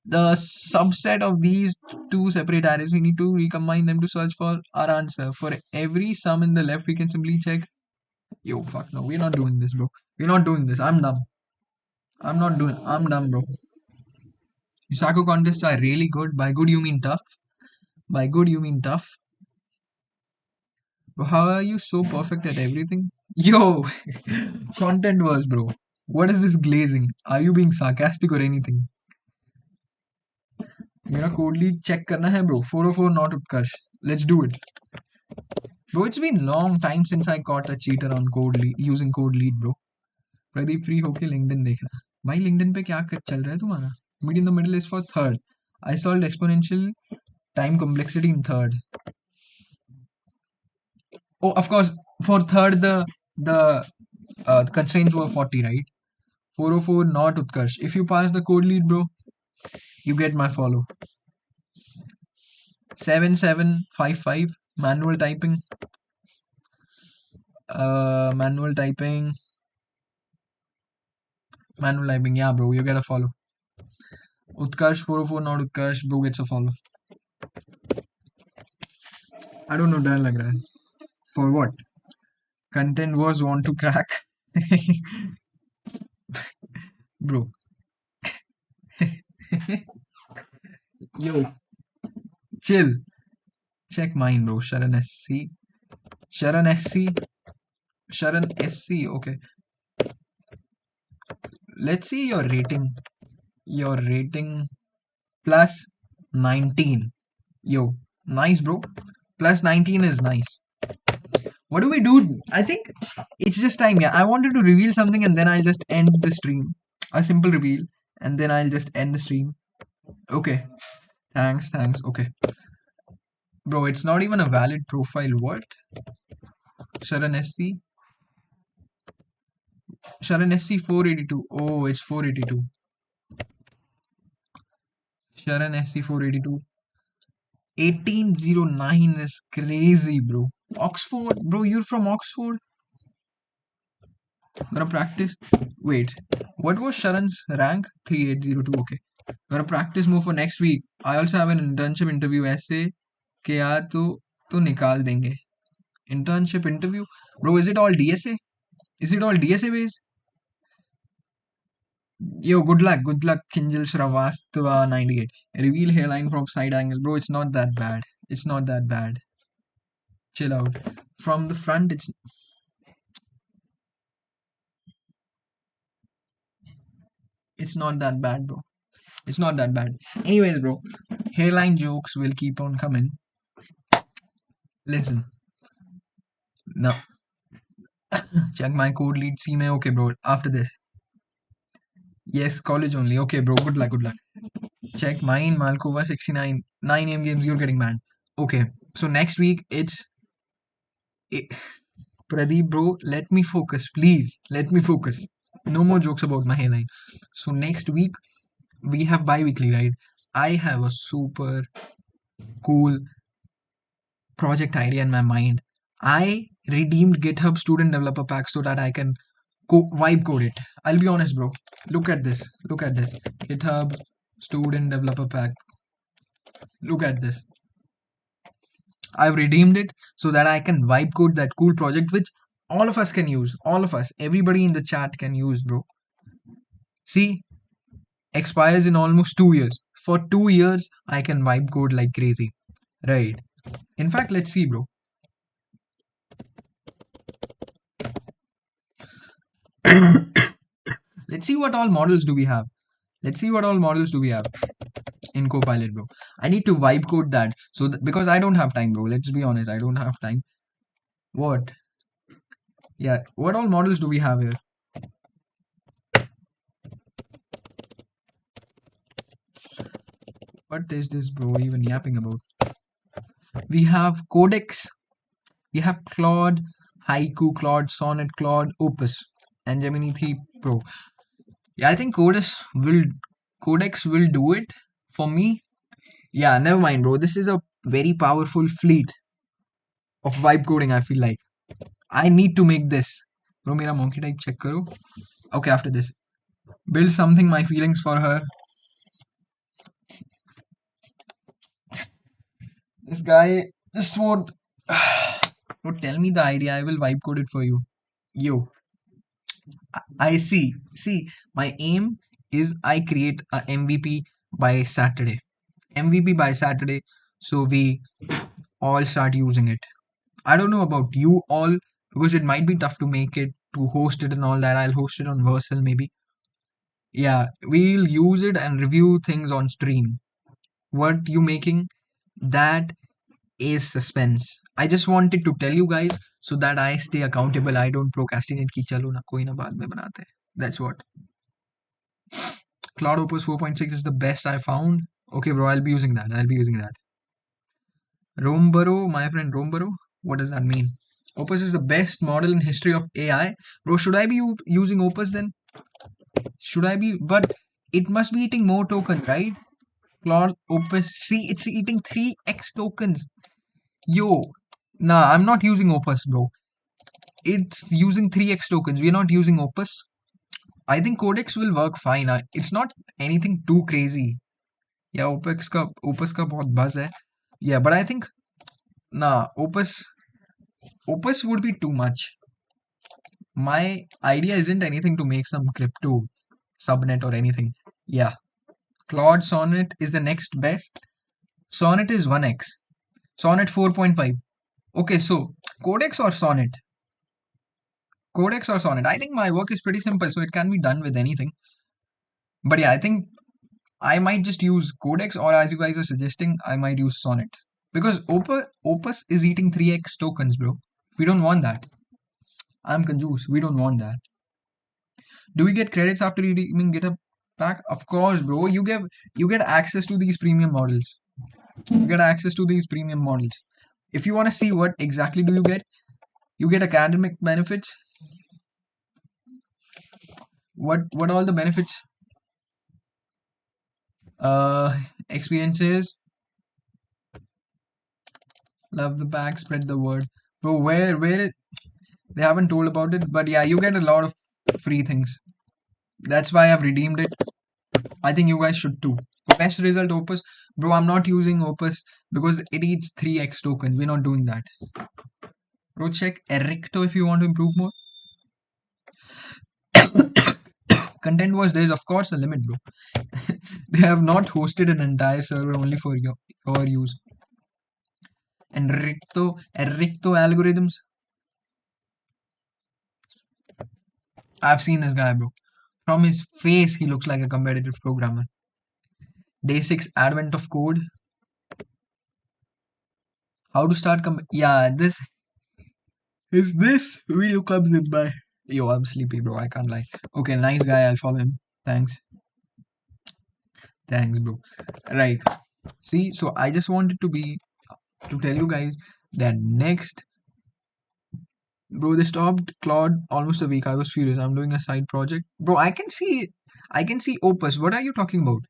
the subset of these two separate arrays, we need to recombine them to search for our answer. For every sum in the left, we can simply check. Yo, fuck no, we're not doing this, bro. We're not doing this. I'm dumb. I'm dumb, bro. Yusaku contests are really good. By good, you mean tough. By good, you mean tough. Bro, how are you so perfect at everything? Yo, content was, bro. What is this glazing? Are you being sarcastic or anything? मेरा code lead check करना है bro. 404 not Utkarsh. Let's do it. Bro, it's been long time since I caught a cheater on code lead using code lead, bro. Pradeep free होके LinkedIn देखना. भाई LinkedIn पे क्या चल रहा है तुम्हारा? Mid in the middle is for third. I solved exponential time complexity in third. Oh, of course, for third the constraints were 40, right? 404 not Utkarsh. If you pass the code lead, bro, you get my follow. 7755 manual typing. Manual typing. Yeah, bro, you get a follow. Utkarsh 404 not Utkarsh, bro gets a follow. I don't know, डर लग रहा है. For what? Content was want to crack. Bro. Yo, chill. Check mine, bro. Sharan SC. Sharan SC. Sharan SC. Okay. Let's see your rating. Your rating plus 19. Yo, nice, bro. Plus 19 is nice. What do we do? I think it's just time. Yeah, I wanted to reveal something and then I'll just end the stream. A simple reveal and then I'll just end the stream. Okay. Thanks. Okay. Bro, it's not even a valid profile. What? Sharan SC? Sharan SC 482. Oh, it's 482. Sharan SC 482. 1809 is crazy, bro. Oxford? Bro, you're from Oxford? Gonna practice. Wait, what was Sharan's rank? 3802. Okay. Gonna practice more for next week. I also have an internship interview essay. क्या तो निकाल देंगे. Internship interview? Bro, is it all DSA? Is it all DSA based? Yo, good luck, Kinjal Sravastava 98. Reveal hairline from side angle. Bro, it's not that bad. It's not that bad. Chill out. From the front, it's not that bad, bro. It's not that bad. Anyways, bro, hairline jokes will keep on coming. Listen. Now, check my code lead. See me. Okay, bro. After this. Yes, college only. Okay, bro. Good luck. Check mine. Malkova 69. 9 AM games. You're getting banned. Okay. So next week Pradeep bro, let me focus, please. Let me focus. No more jokes about my hairline. So next week we have bi-weekly, right? I have a super cool project idea in my mind. I redeemed GitHub student developer pack so that I can vibe code it. I'll be honest, bro. Look at this. Look at this. GitHub student developer pack. Look at this. I've redeemed it so that I can vibe code that cool project which all of us can use. All of us. Everybody in the chat can use, bro. See, expires in almost 2 years. For 2 years, I can vibe code like crazy. Right. In fact, let's see, bro. Let's see what all models do we have. Let's see what all models do we have in Copilot, bro. I need to vibe code that. So because I don't have time, bro. Let's be honest, I don't have time. What? Yeah, what all models do we have here? What is this, bro, even yapping about? We have Codex, we have Claude, Haiku, Claude, Sonnet, Claude, Opus, and Gemini 3 Pro. Yeah, I think Codex will do it for me. Yeah, never mind, bro. This is a very powerful fleet of vibe coding, I feel like. I need to make this. Bro, mera monkey type check karo. Okay, after this. Build something, my feelings for her. This guy just won't. Bro, tell me the idea. I will vibe code it for you. Yo, I see. See, my aim is I create a MVP by Saturday. MVP by Saturday. So we all start using it. I don't know about you all because it might be tough to make it, to host it and all that. I'll host it on Versal maybe. Yeah, we'll use it and review things on stream. What you making? That is suspense. I just wanted to tell you guys so that I stay accountable. I don't procrastinate ki chalo na koi na baad mein banate. That's what. Cloud Opus 4.6 is the best I found. Okay, bro, I'll be using that. I'll be using that. Rombaro, my friend Rombaro. What does that mean? Opus is the best model in history of AI. Bro, should I be using Opus then? Should I be? But it must be eating more tokens, right? Claude Opus. See, it's eating 3x tokens. Yo, nah, I'm not using Opus, bro. It's using 3x tokens. We're not using Opus. I think Codex will work fine. It's not anything too crazy. Yeah, Opus का बहुत buzz है. Yeah, but I think nah, Opus would be too much. My idea isn't anything to make some crypto subnet or anything. Yeah, Claude Sonnet is the next best. Sonnet is 1x. Sonnet 4.5. Okay, so Codex or Sonnet? Codex or Sonnet? I think my work is pretty simple, so it can be done with anything. But yeah, I think I might just use Codex, or as you guys are suggesting, I might use Sonnet. Because Opus is eating 3x tokens, bro. We don't want that. I'm confused. We don't want that. Do we get credits after redeeming GitHub pack? Of course, bro. You get access to these premium models. You get access to these premium models. If you want to see what exactly do you get academic benefits. What all the benefits? Experiences. Love the pack, spread the word. Bro, where they haven't told about it, but yeah, you get a lot of free things. That's why I've redeemed it. I think you guys should too. Best result Opus. Bro, I'm not using Opus because it eats 3x tokens. We're not doing that. Bro, check Ericto if you want to improve more. Content was there is of course a limit, bro. They have not hosted an entire server only for your use. And Ericto algorithms. I've seen this guy, bro. From his face, he looks like a competitive programmer. Day 6 advent of code. How to start yeah, this video comes in by. Yo, I'm sleepy, bro. I can't lie. Okay, nice guy. I'll follow him. Thanks. Thanks, bro. Right. See, so I just wanted to be to tell you guys that next, bro, they stopped Claude almost a week. I was furious. I'm doing a side project, bro. I can see Opus. What are you talking about?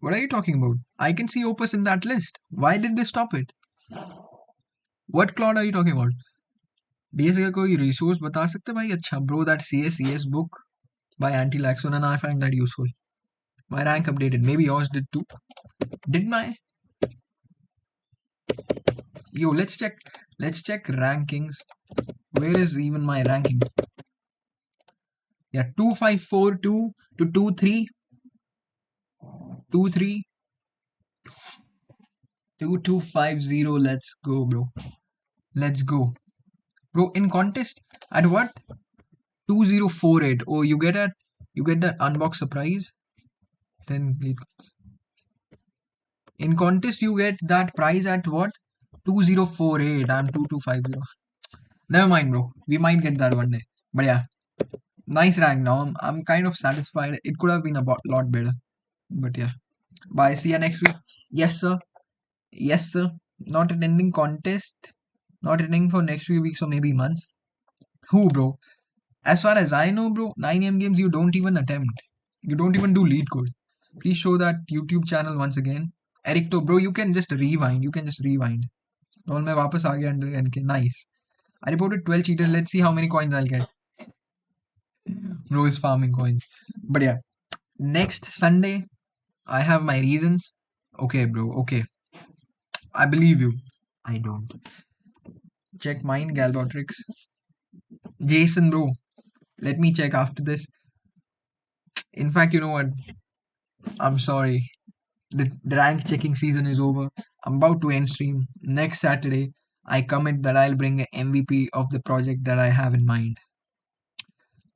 What are you talking about? I can see Opus in that list. Why did they stop it? What Claude are you talking about? DS का कोई resource बता सकते भाई? अच्छा, bro, that CS book by Anti-Laxon, and I find that useful. My rank updated. Maybe yours did too. Did my yo? Let's check. Let's check rankings. Where is even my ranking? Yeah, 2542 to 23 2250. Let's go, bro. Let's go, bro. In contest at what? 2048. Oh, you get that unbox surprise. Then in contest you get that prize at what? 2048. I'm 2250. Never mind, bro. We might get that one day. But yeah, nice rank. Now I'm kind of satisfied. It could have been a lot better. But yeah. Bye. See you next week. Yes, sir. Yes, sir. Not attending contest. Not attending for next few weeks or maybe months. Who, bro? As far as I know, bro, 9am games you don't even attempt. You don't even do Leetcode. Please show that YouTube channel once again. Eric, to bro, you can just rewind. You can just rewind. All मैं वापस आ गया under NK. Nice. I reported 12 cheaters. Let's see how many coins I'll get. Bro is farming coins. But yeah, next Sunday, I have my reasons. Okay, bro. Okay. I believe you. I don't. Check mine, Galbotrix. Jason, bro. Let me check after this. In fact, you know what? I'm sorry. The rank checking season is over. I'm about to end stream. Next Saturday, I commit that I'll bring an MVP of the project that I have in mind.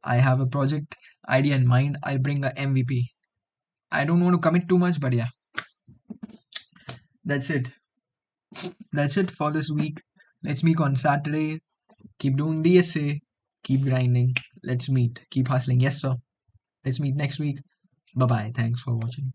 I have a project idea in mind. I'll bring a MVP. I don't want to commit too much, but yeah. That's it. That's it for this week. Let's meet on Saturday. Keep doing DSA. Keep grinding. Let's meet. Keep hustling. Yes, sir. Let's meet next week. Bye bye. Thanks for watching.